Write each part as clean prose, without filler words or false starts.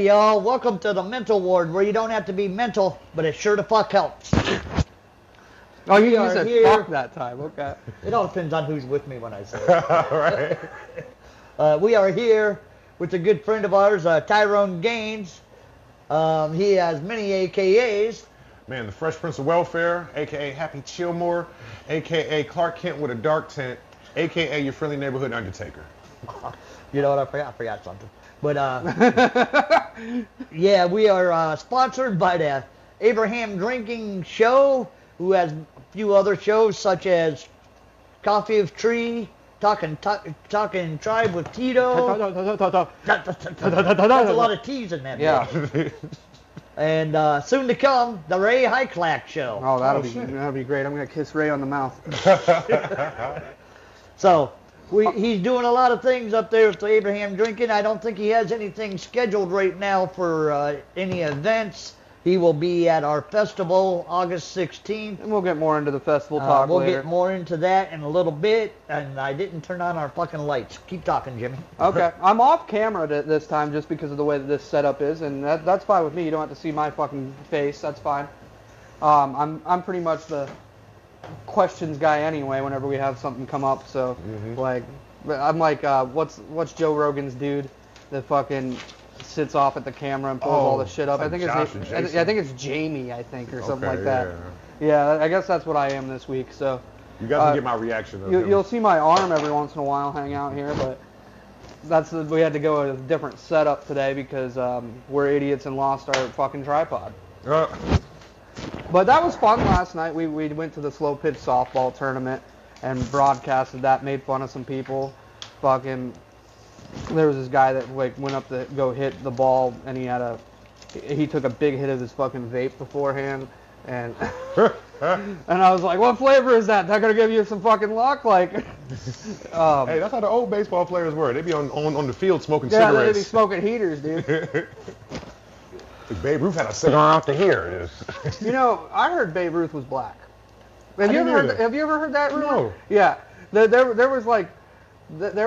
y'all. Welcome to the mental ward, where you don't have to be mental, but it sure the fuck helps. Oh, you said fuck that time. Okay. It all depends on who's with me when I say it. Right. We are here with a good friend of ours, Tyrone Gaines. He has many AKAs. Man, the Fresh Prince of Welfare, a.k.a. Happy Chillmore, a.k.a. Clark Kent with a dark tent, a.k.a. your friendly neighborhood Undertaker. You know what? I forgot something. But, yeah, we are sponsored by the Abraham Drinking Show, who has a few other shows such as Coffee of Tree, Talking Tribe with Tito. That's a lot of T's in that. Yeah. And soon to come, the Ray Hyclack Show. Oh, that'll be great. I'm gonna kiss Ray on the mouth. So he's doing a lot of things up there with the Abraham Drinking. I don't think he has anything scheduled right now for any events. He will be at our festival August 16th. And we'll get more into the festival talk We'll later. get more into that in a little bit. And I didn't turn on our fucking lights. Keep talking, Jimmy. Okay. I'm off camera this time just because of the way that this setup is, and that's fine with me. You don't have to see my fucking face. That's fine. I'm pretty much the questions guy anyway whenever we have something come up. So I'm like what's Joe Rogan's dude that fucking sits off at the camera and pulls all the shit up. Like I think it's Jamie, or something like that. Yeah. Yeah, I guess that's what I am this week. So You guys can get my reaction. you'll see my arm every once in a while hang out here, but we had to go with a different setup today because we're idiots and lost our fucking tripod. But that was fun last night. We went to the slow pitch softball tournament and broadcasted that, made fun of some people. Fucking, there was this guy that went up to go hit the ball, and he took a big hit of his fucking vape beforehand, and and I was like, what flavor is that? That gonna give you some fucking luck? Like, hey, that's how the old baseball players were. They'd be on the field smoking yeah, cigarettes. they'd be smoking heaters, dude. Babe Ruth had a cigar out to here. You know, I heard Babe Ruth was black. Have you ever heard that rumor? No. Yeah, there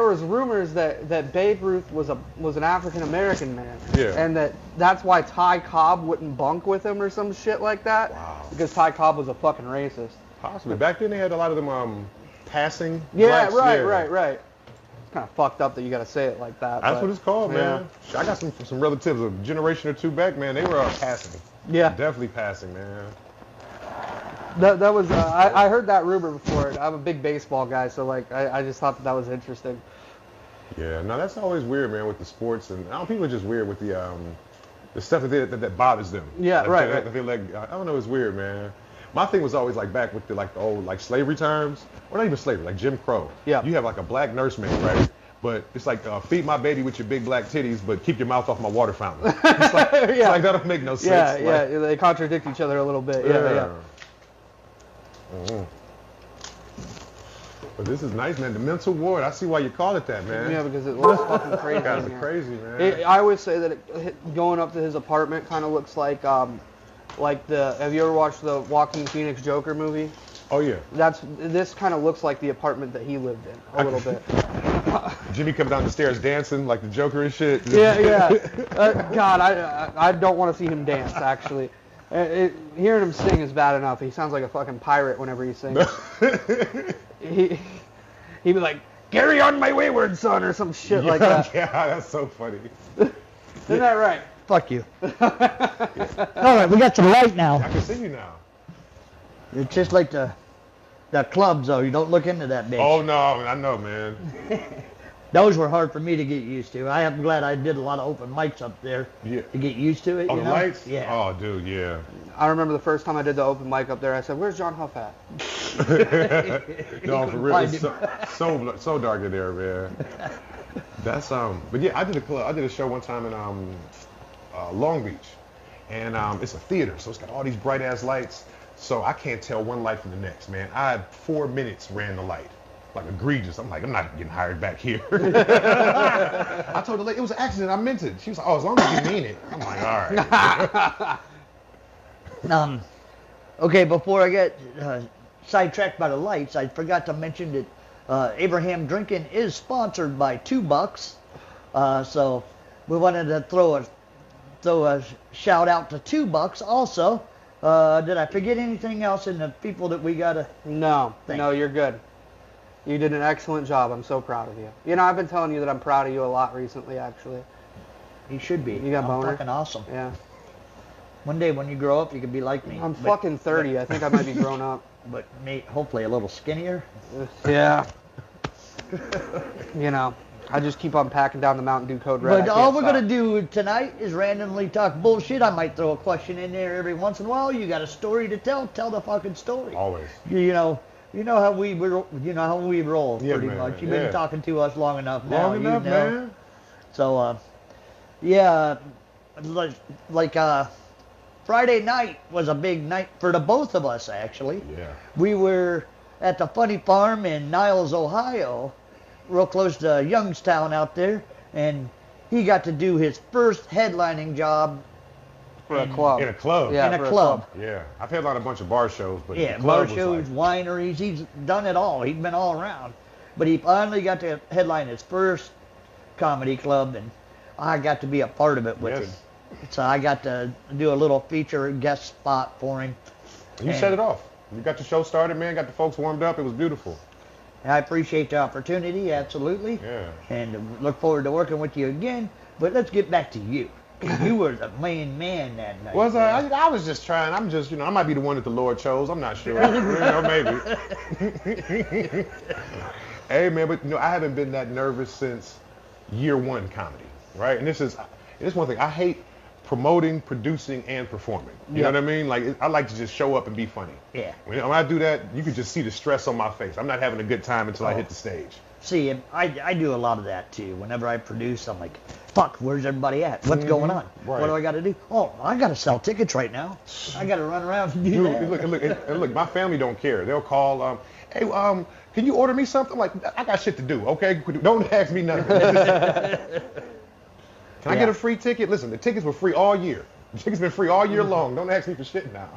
was rumors that Babe Ruth was an African American man. Yeah. And that's why Ty Cobb wouldn't bunk with him or some shit like that. Wow. Because Ty Cobb was a fucking racist. Possibly. Back then they had a lot of them passing Yeah, blacks. right. It's kind of fucked up that you got to say it like that. That's what it's called, man. I got some relatives a generation or two back, man. They were passing. Yeah. Definitely passing, man. That was I heard that rumor before. I'm a big baseball guy, so like I just thought that was interesting. Yeah, no, that's always weird, man, with the sports, and people are just weird with the stuff that bothers them. Yeah, like, right. I don't know, it's weird, man. My thing was always like back with the old slavery times, or not even slavery, like Jim Crow. Yeah. You have like a black nursemaid, right? But it's like feed my baby with your big black titties, but keep your mouth off my water fountain. It's like, it's like that don't make no sense. Yeah, they contradict each other a little bit. Yeah. Mm-hmm. But this is nice, man. The mental ward. I see why you call it that, man. Yeah, because it looks fucking crazy. Guys are crazy, man. I always say that going up to his apartment kind of looks like have you ever watched the Joaquin Phoenix Joker movie? Oh yeah. This kind of looks like the apartment that he lived in a little bit. Jimmy come down the stairs dancing like the Joker and shit. Yeah. God, I don't want to see him dance actually. Hearing him sing is bad enough. He sounds like a fucking pirate whenever he sings. He'd be like, "Carry on, my wayward son," or some shit like that. Yeah, that's so funny. Isn't that right? Fuck you. All right, we got some light now. I can see you now. It's just like the clubs, though. You don't look into that bitch. Oh, no, I know, man. Those were hard for me to get used to. I am glad I did a lot of open mics up there to get used to it. Oh, you the know? lights? Yeah. Oh, dude, yeah. I remember the first time I did the open mic up there, I said, "Where's John Huff at?" No, for real. It's so dark in there, man. That's but yeah, I did a show one time in Long Beach, and it's a theater, so it's got all these bright ass lights. So I can't tell one light from the next, man. I had 4 minutes ran the light. Like egregious. I'm like, I'm not getting hired back here. I told the lady, it was an accident. I meant it. She was like, oh, as long as you mean it. I'm like, all right. Okay, before I get sidetracked by the lights, I forgot to mention that Abraham Drinking is sponsored by $2. So we wanted to throw a throw a shout out to $2 also. Did I forget anything else in the people that we gotta? No, Thank no, you. you're good. You did an excellent job. I'm so proud of you. You know, I've been telling you that I'm proud of you a lot recently, actually. You should be. You got I'm boner? fucking awesome. Yeah. One day when you grow up, you could be like me. I'm But- fucking 30. I think I might be grown up. But hopefully a little skinnier. Yeah. You know, I just keep on packing down the Mountain Dew Code Red. But all we're gonna do tonight is randomly talk bullshit. I might throw a question in there every once in a while. You got a story to tell? Tell the fucking story. Always. You know how we roll. Yeah, pretty man, much. You've yeah. been talking to us long enough now. Long enough, you know. man. So, yeah, like Friday night was a big night for the both of us, actually. Yeah. We were at the Funny Farm in Niles, Ohio, real close to Youngstown out there, and he got to do his first headlining job For a club. In a club. Yeah, in a for a club. Yeah. I've headlined a bunch of bar shows, but Yeah, the bar club was shows, like, wineries, he's done it all. He's been all around. But he finally got to headline his first comedy club, and I got to be a part of it with Yes. him. So I got to do a little feature guest spot for him. you set it off. You got the show started, man. Got the folks warmed up. It was beautiful. I appreciate the opportunity, absolutely. Yeah. And look forward to working with you again. But let's get back to you. You were the main man that night. Was man. I was just trying. I'm just, I might be the one that the Lord chose. I'm not sure. Maybe. Hey, man, but I haven't been that nervous since year one comedy, right? And this is one thing. I hate promoting, producing, and performing. You know what I mean? Like, I like to just show up and be funny. Yeah. When I do that, you can just see the stress on my face. I'm not having a good time until I hit the stage. See, I do a lot of that too. Whenever I produce, I'm like, fuck, where's everybody at? What's going on? Right. What do I got to do? Oh, I got to sell tickets right now. I got to run around and do Dude, that. look, my family don't care. They'll call, hey, can you order me something? I'm like, I got shit to do, okay? Don't ask me nothing. Can I get a free ticket? Listen, the tickets were free all year. The tickets been free all year long. Don't ask me for shit now.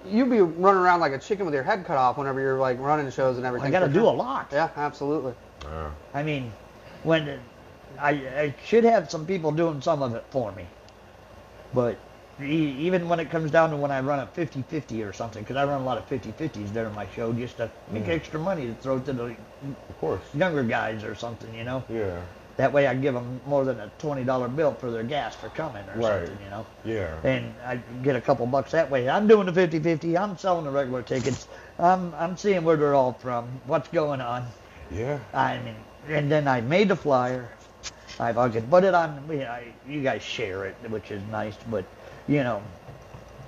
You be running around like a chicken with your head cut off whenever you're like running shows and everything. I got to for do sure. a lot. Yeah, absolutely. I mean, when I should have some people doing some of it for me. But even when it comes down to when I run a 50-50 or something, because I run a lot of 50-50s during my show just to make extra money to throw to the Of course. younger guys or something, you know. Yeah. That way I give them more than a $20 bill for their gas for coming or Right. something, you know. Yeah. And I get a couple bucks that way. I'm doing the 50-50. I'm selling the regular tickets. I'm seeing where they're all from, what's going on. Yeah. I mean, and then I made the flyer. I fucking put it on. You guys share it, which is nice. But you know,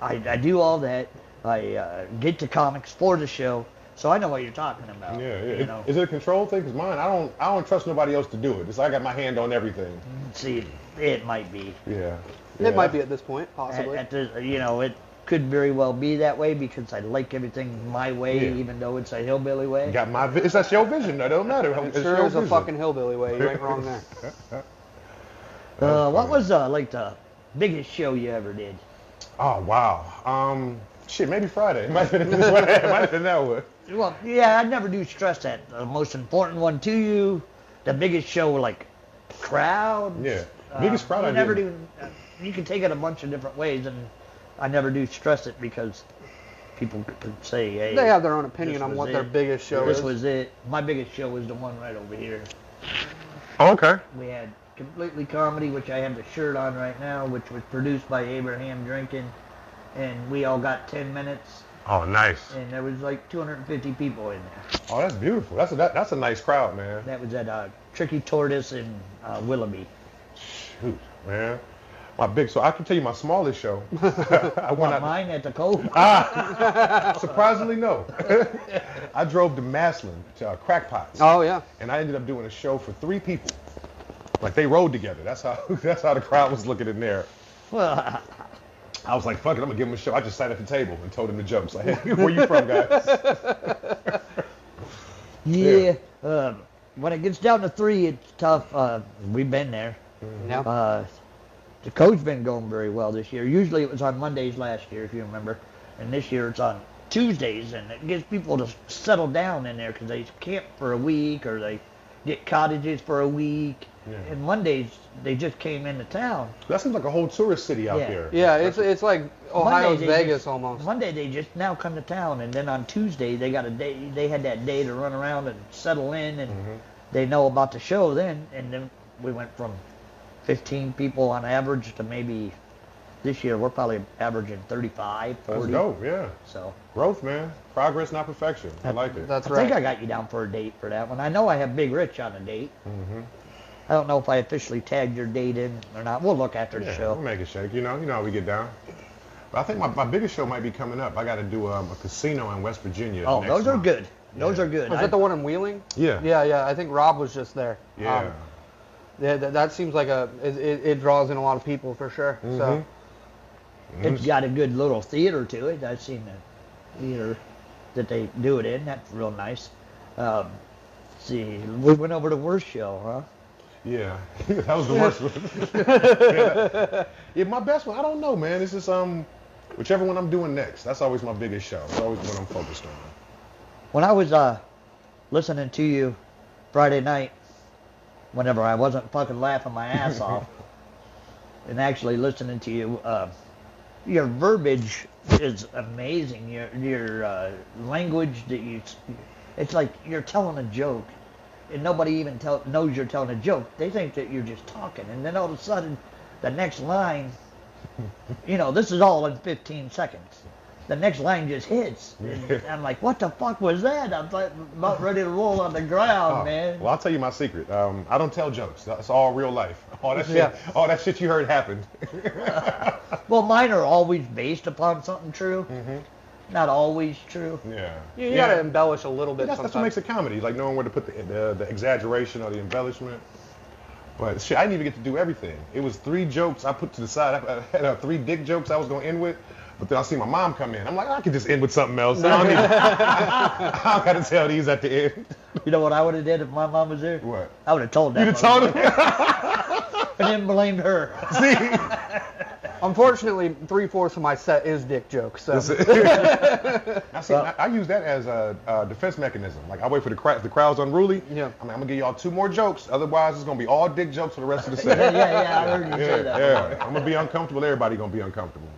I do all that. I get the comics for the show, so I know what you're talking about. Yeah. You know, Is it a control thing? Because mine, I don't trust nobody else to do it. It's like I got my hand on everything. see, it might be. Yeah. It might be at this point, possibly. You know, it could very well be that way because I like everything my way, Yeah. even though it's a hillbilly way. Got my. That's your vision. That don't matter. It It's sure your is a vision. fucking hillbilly way. You ain't wrong there. What was like the biggest show you ever did? Oh wow. Shit. Maybe Friday. It might have been this one. It might have been that one. Well, yeah, I never do stress that. The most important one to you, the biggest show, like crowds. Yeah. Biggest crowd You I never did. do. You can take it a bunch of different ways, and I never do stress it because people could say, "Hey, They have their own opinion this on was what their it. biggest show This is. was it. My biggest show was the one right over here. Oh, okay. We had Completely Comedy, which I have the shirt on right now, which was produced by Abraham Drinking, and we all got 10 minutes, Oh, nice. and there was like 250 people in there. Oh, that's beautiful. That's a nice crowd, man. That was at Tricky Tortoise in Willoughby. Shoot, man. So I can tell you my smallest show. I went What, out. mine at the Cove? Surprisingly, no. I drove to Maslin to Crackpots, Oh yeah. and I ended up doing a show for 3 people. Like they rode together. That's how the crowd was looking in there. Well, I was like, fuck it, I'm gonna give him a show. I just sat at the table and told him the jokes. Like, hey, where you from, guys? yeah. When it gets down to 3, it's tough. We've been there. Yeah. The code's been going very well this year. Usually it was on Mondays last year, if you remember. And this year it's on Tuesdays, and it gets people to settle down in there because they camp for a week or they get cottages for a week. And Mondays they just came into town. That seems like a whole tourist city out Yeah. there. Yeah, it's like Ohio's Monday, Vegas almost. Monday they just now come to town, and then on Tuesday they got a day. They had that day to run around and settle in, and they know about the show then. And then we went from 15 people on average to maybe this year we're probably averaging 35, 40. That's dope, yeah. So growth, man. Progress, not perfection. I like it. That's I right. think I got you down for a date for that one. I know I have Big Rich on a date. I don't know if I officially tagged your date in or not. We'll look after the show. We'll make it shake. You know how we get down. But I think my biggest show might be coming up. I got to do a casino in West Virginia. Oh, next those are month. good. Those are good. Is that the one in Wheeling? Yeah. Yeah. I think Rob was just there. Yeah. Yeah, that seems like it draws in a lot of people for sure. So It's got a good little theater to it. I've seen the theater that they do it in. That's real nice. See, we went over to Worst Show, huh? Yeah, that was the worst one. Yeah, my best one, I don't know, man. It's just whichever one I'm doing next. That's always my biggest show. It's always what I'm focused on. When I was listening to you Friday night, whenever I wasn't fucking laughing my ass off, and actually listening to you, your verbiage is amazing. Your language that it's like you're telling a joke. And nobody even knows you're telling a joke. They think that you're just talking. And then all of a sudden, the next line, this is all in 15 seconds. The next line just hits. And I'm like, what the fuck was that? I'm like, about ready to roll on the ground, man. Well, I'll tell you my secret. I don't tell jokes. That's all real life. All that shit you heard happened. Well, mine are always based upon something true. Not always true. Yeah. you got to embellish a little bit. That's what makes it comedy, like knowing where to put the exaggeration or the embellishment. But shit, I didn't even get to do everything. It was 3 jokes I put to the side. I had 3 dick jokes I was going to end with, but then I see my mom come in. I'm like, I could just end with something else. I don't got to tell these at the end. You know what I would have did if my mom was there? What? I would have told that. You'd have told him? And then blamed her. See? Unfortunately, 3/4 of my set is dick jokes. So. I use that as a defense mechanism. Like I wait for the crowd's unruly. Yeah. I'm gonna give y'all 2 more jokes. Otherwise, it's gonna be all dick jokes for the rest of the set. Yeah, I heard you say that. Yeah. I'm gonna be uncomfortable. Everybody gonna be uncomfortable.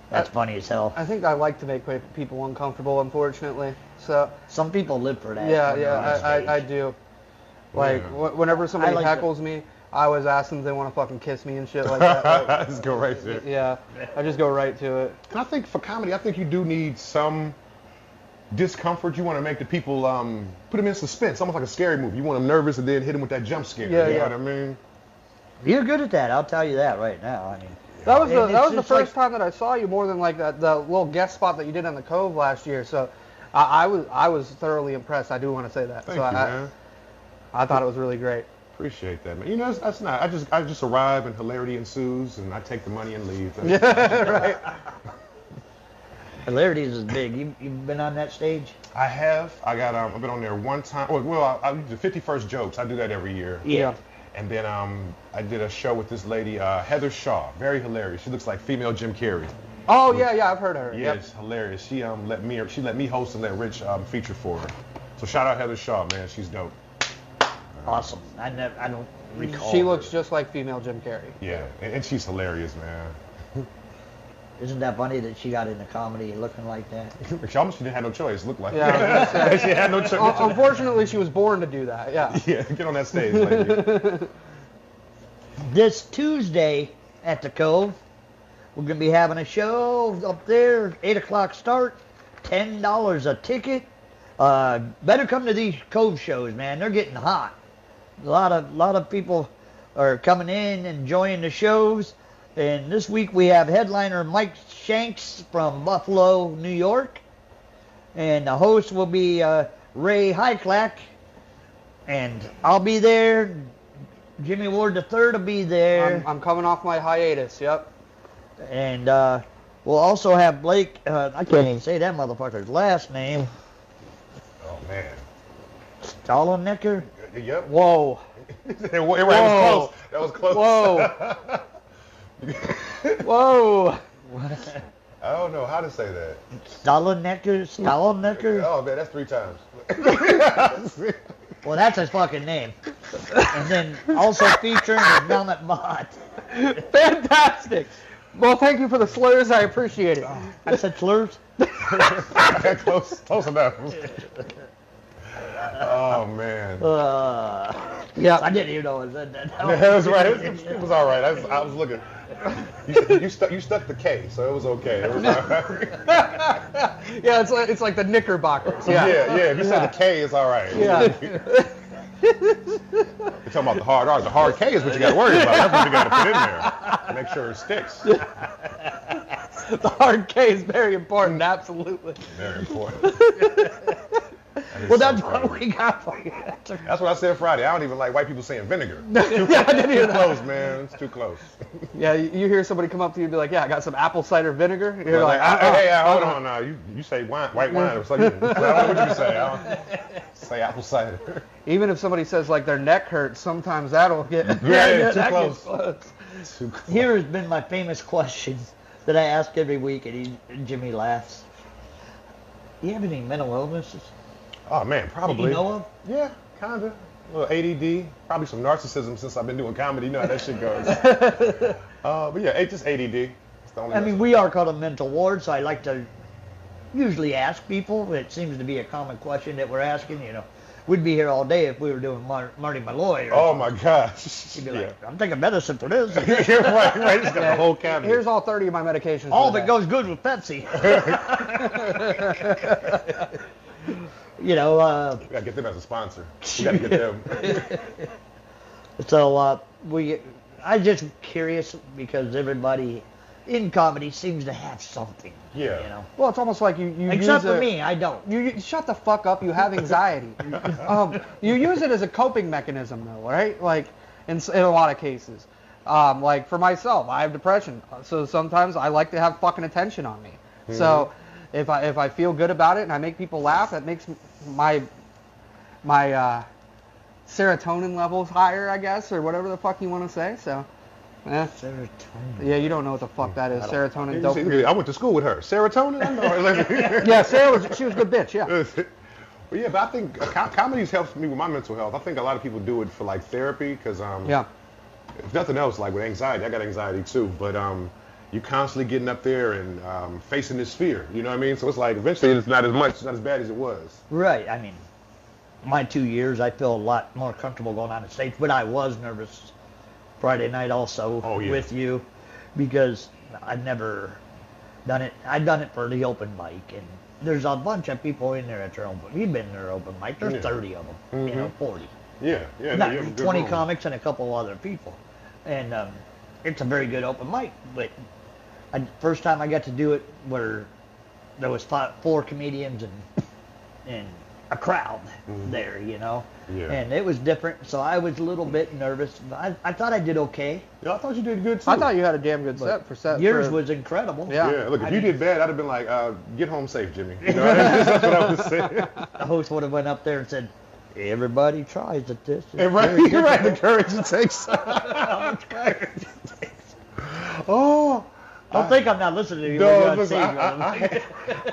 That's funny as hell. I think I like to make people uncomfortable, unfortunately. So. Some people live for that. Yeah, I do. Like whenever somebody like heckles me, I always ask them if they want to fucking kiss me and shit like that. Like, Just go right there. yeah, I just go right to it. And I think for comedy, I think you do need some discomfort. You want to make the people put them in suspense, almost like a scary movie. You want them nervous and then hit them with that jump scare. You know what I mean? You're good at that. I'll tell you that right now. I mean, that was the first time that I saw you, more than like the little guest spot that you did on the Cove last year. So I was thoroughly impressed. I do want to say that. Thank you, man. I thought it was really great. Appreciate that, man. You know, that's not. I just arrive and hilarity ensues, and I take the money and leave. Yeah, right. Hilarities is big. You've been on that stage? I have. I've been on there one time. Well, I do the 51st jokes. I do that every year. Yeah. And then I did a show with this lady, Heather Shaw. Very hilarious. She looks like female Jim Carrey. Oh yeah, I've heard of her. Yeah, Yep. it's hilarious. She let me host and let Rich feature for her. So shout out Heather Shaw, man. She's dope. Awesome. I don't recall. She looks just like female Jim Carrey. Yeah, and she's hilarious, man. Isn't that funny that she got into comedy looking like that? She didn't have no choice. Looked like Yeah. she had no choice. Unfortunately, she was born to do that. Yeah. Yeah, get on that stage, lady. This Tuesday at the Cove, we're going to be having a show up there, 8 o'clock start, $10 a ticket. Better come to these Cove shows, man. They're getting hot. A lot of people are coming in, enjoying the shows. And this week we have headliner Mike Shanks from Buffalo, New York. And the host will be Ray Hyclack. And I'll be there. Jimmy Ward III will be there. I'm coming off my hiatus. Yep. And we'll also have Blake. I can't even say that motherfucker's last name. Oh, man. Stollenecker? Yep. Whoa. That was close. That was close. Whoa. Whoa. I don't know how to say that. Stollenecker? Oh, man, that's 3 times. Well, that's his fucking name. And then also featuring the Velvet Bot. Fantastic. Well, thank you for the slurs. I appreciate it. I said slurs? Close enough. Oh, man. Yeah, I didn't even know I said that. That was right. It was all right. I was looking. You stuck the K, so it was okay. It was all right. Yeah, it's like the Knickerbockers. Yeah. If you said the K, it's all right. Yeah. You're talking about the hard R. The hard K is what you got to worry about. That's what you got to put in there. Make sure it sticks. The hard K is very important, absolutely. Very important. Well, that's what we got for you. That's what I said Friday. I don't even like white people saying vinegar. Yeah, I didn't hear Too that. close, man. It's too close. Yeah, you hear somebody come up to you and be like, yeah, I got some apple cider vinegar. You're Well, like, hey, hold on now. You say white wine. It's like, I don't know what you say. I don't say apple cider. Even if somebody says like their neck hurts, sometimes that'll get Yeah, too that close. gets close. Too close. Here has been my famous question that I ask every week, and Jimmy laughs. You have any mental illnesses? Oh man, probably. You know of? Yeah, kinda. A little ADD, probably some narcissism since I've been doing comedy. You know how that shit goes. But yeah, just ADD. It's the only I mean, we are called a mental ward, so I like to usually ask people. It seems to be a common question that we're asking. You know, we'd be here all day if we were doing Marty Malloy. Or Oh my gosh. you'd be like, I'm taking medicine for this. Yeah, right. He's got the whole cabinet. Here's all 30 of my medications. All of for it the goes good with Pepsi. You know, We gotta get them as a sponsor. We gotta get them. so I'm just curious because everybody in comedy seems to have something. Yeah. You know, Well, it's almost like you except use for it- me, I don't. You shut the fuck up. You have anxiety. You use it as a coping mechanism, though, right? Like in a lot of cases. Like for myself, I have depression, so sometimes I like to have fucking attention on me. Mm-hmm. So if I feel good about it and I make people laugh, that makes my serotonin levels higher, I guess, or whatever the fuck you want to say. So. Serotonin. Yeah, you don't know what the fuck that is. Serotonin. You Dopamine. see, I went to school with her. Serotonin? I know her. Yeah, she was a good bitch. Yeah. Well, yeah, but I think comedy's helped me with my mental health. I think a lot of people do it for like therapy because Yeah. if nothing else, like with anxiety, I got anxiety too, but you're constantly getting up there and facing this fear, you know what I mean? So it's like eventually it's not as bad as it was. Right. I mean, my 2 years, I feel a lot more comfortable going on the stage, but I was nervous Friday night also with you because I'd never done it. I'd done it for the open mic, and there's a bunch of people in there at their open. We've been in their open mic. There's 30 of them, you know, 40. Yeah. Not you have a good 20 room. comics and a couple other people, and it's a very good open mic. But first time I got to do it where there was 4 comedians and a crowd there, you know. Yeah. And it was different, so I was a little bit nervous. I thought I did okay. Yeah, I thought you did good too. I thought you had a damn good set. Yours was incredible. Yeah. Yeah, look, if you did bad, I'd have been like, get home safe, Jimmy. You know, that's what I was saying. The host would have went up there and said, everybody tries at this. It's And right, very you're right, the difficult." courage it takes. How much courage it takes. Oh. Don't think I'm not listening to you. No, when you're on listen, stage,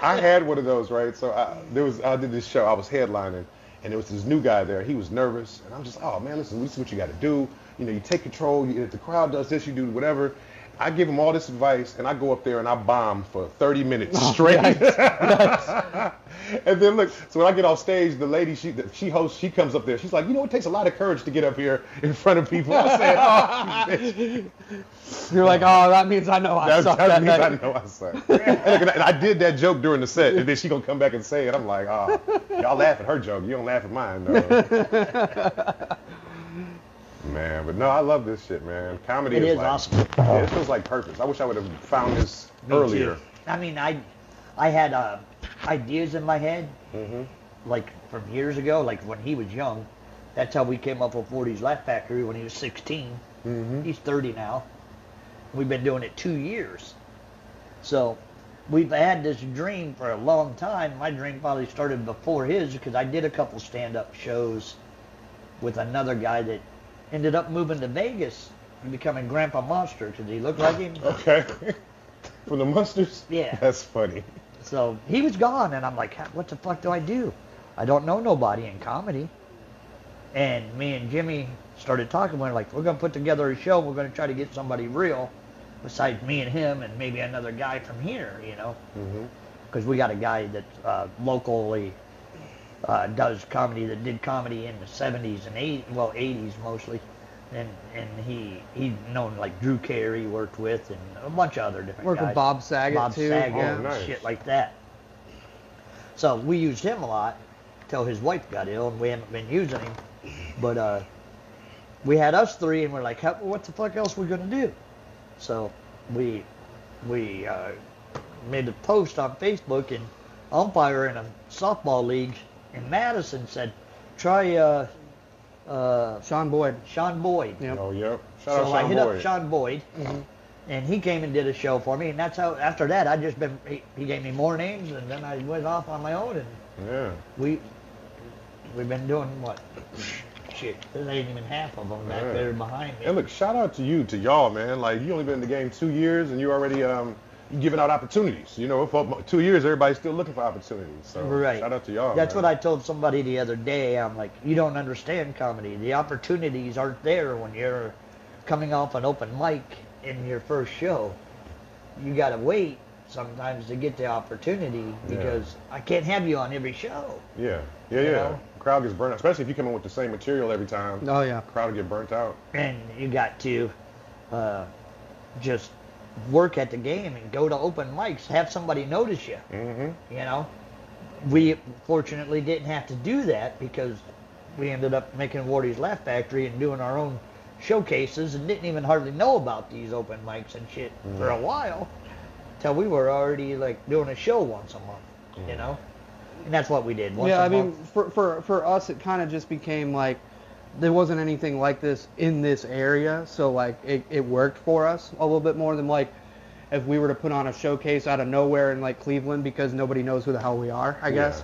I had one of those, right? So I did this show. I was headlining, and there was this new guy there. He was nervous, and I'm just, oh man, listen, this is what you got to do. You know, you take control. If the crowd does this, you do whatever. I give him all this advice, and I go up there and I bomb for 30 minutes straight. And then look, so when I get off stage, the lady she hosts, she comes up there. She's like, you know, it takes a lot of courage to get up here in front of people. I said, oh, you bitch. You're like, oh, that means I know I suck. That means night. I know I suck. And I did that joke during the set, and then she gonna come back and say it. I'm like, oh, y'all laugh at her joke. You don't laugh at mine, though. Man, but no, I love this shit, man. Comedy It is like, awesome. Yeah, it feels like purpose. I wish I would have found this Me earlier. too. I mean, I had ideas in my head, like from years ago, like when he was young. That's how we came up with 40's Laugh Factory when he was 16. He's 30 now. We've been doing it 2 years. So we've had this dream for a long time. My dream probably started before his because I did a couple stand-up shows with another guy that ended up moving to Vegas and becoming Grandpa Monster because he looked like him. Okay. From the Munsters? Yeah. That's funny. So he was gone, and I'm like, what the fuck do I do? I don't know nobody in comedy. And me and Jimmy started talking. We're like, we're going to put together a show. We're going to try to get somebody real besides me and him and maybe another guy from here, you know. Because we got a guy that locally does comedy, that did comedy in the 70s and 80s mostly. And he known like Drew Carey worked with and a bunch of other different Worked guys. with Bob Saget too. Saget, nice. shit like that. So we used him a lot till his wife got ill, and we haven't been using him. But we had us three, and we're like, what the fuck else we gonna do? So we made a post on Facebook, and umpire in a softball league in Madison said, try Sean Boyd. Sean Boyd. Yep. Oh, yep. Shout out So Sean I hit Boyd. up Sean Boyd, and he came and did a show for me, and that's how. After that, I just been. He gave me more names, and then I went off on my own, and Yeah. we've been doing what? Shit, there ain't even half of them back Yeah. there behind me. And look, shout out to y'all, man. Like, you only been in the game 2 years, and you already you giving out opportunities. You know, for 2 years, everybody's still looking for opportunities. So Right. shout out to y'all. That's man. what I told somebody the other day. I'm like, you don't understand comedy. The opportunities aren't there when you're coming off an open mic in your first show. You gotta wait sometimes to get the opportunity because I can't have you on every show. Yeah. You know? Crowd gets burnt out, especially if you come in with the same material every time. Oh yeah. Crowd will get burnt out. And you got to just work at the game and go to open mics, have somebody notice you. You know, we fortunately didn't have to do that because we ended up making Wardy's Laugh Factory and doing our own showcases and didn't even hardly know about these open mics and shit for a while till we were already like doing a show once a month, you know, and that's what we did. Once Yeah, a I mean, month. for us, it kind of just became like there wasn't anything like this in this area, so like it worked for us a little bit more than like if we were to put on a showcase out of nowhere in like Cleveland because nobody knows who the hell we are, I guess.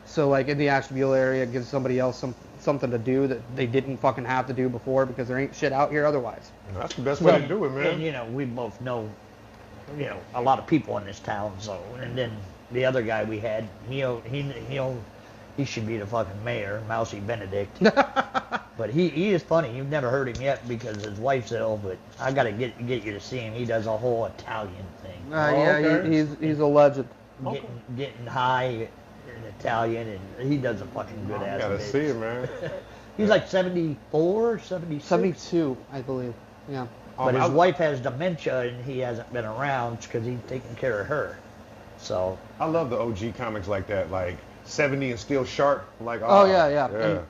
So like in the Asheville area, it gives somebody else something to do that they didn't fucking have to do before because there ain't shit out here otherwise. That's the best way to do it, man. And you know, we both know, you know, a lot of people in this town. So, and then the other guy we had, he should be the fucking mayor, Mousy Benedict. But he is funny. You've never heard him yet because his wife's ill. But I gotta get you to see him. He does a whole Italian thing. Yeah, okay. he's a legend. Getting high in Italian, and he does a fucking good ass. Gotta bit. see it, man. He's like 74, 76. 72, I believe. Yeah. But his wife has dementia, and he hasn't been around because he's taking care of her. So I love the OG comics like that, like 70 and still sharp. Like, Oh, yeah.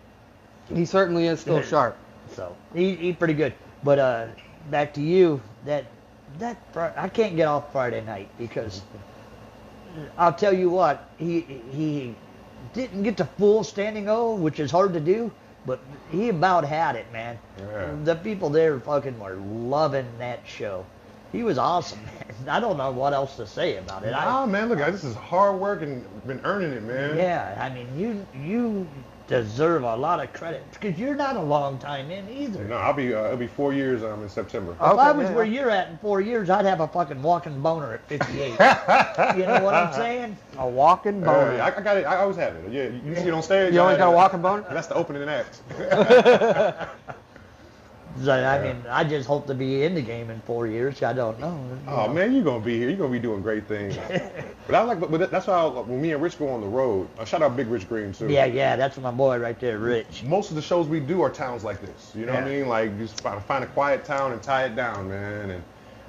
He certainly is still sharp. So he's pretty good. But back to you. I can't get off Friday night because I'll tell you what, he didn't get to full standing O, which is hard to do, but he about had it, man. Yeah. The people there fucking were loving that show. He was awesome, man. I don't know what else to say about it. Nah, man, look, this is hard work and been earning it, man. Yeah, I mean, you deserve a lot of credit because you're not a long time in either. No, it'll be 4 years in September. If I was where you're at in 4 years, I'd have a fucking walking boner at 58. You know what I'm saying? A walking boner. I got it. I always have it. Yeah, you see it on stage. You always got a walking boner? That's the opening act. So, I mean, I just hope to be in the game in 4 years. I don't know. Oh man, you're gonna be here. You're gonna be doing great things. But that's why when me and Rich go on the road. Shout out Big Rich Green too. Yeah, that's my boy right there, Rich. Most of the shows we do are towns like this. You know what I mean? Like just find a quiet town and tie it down, man. And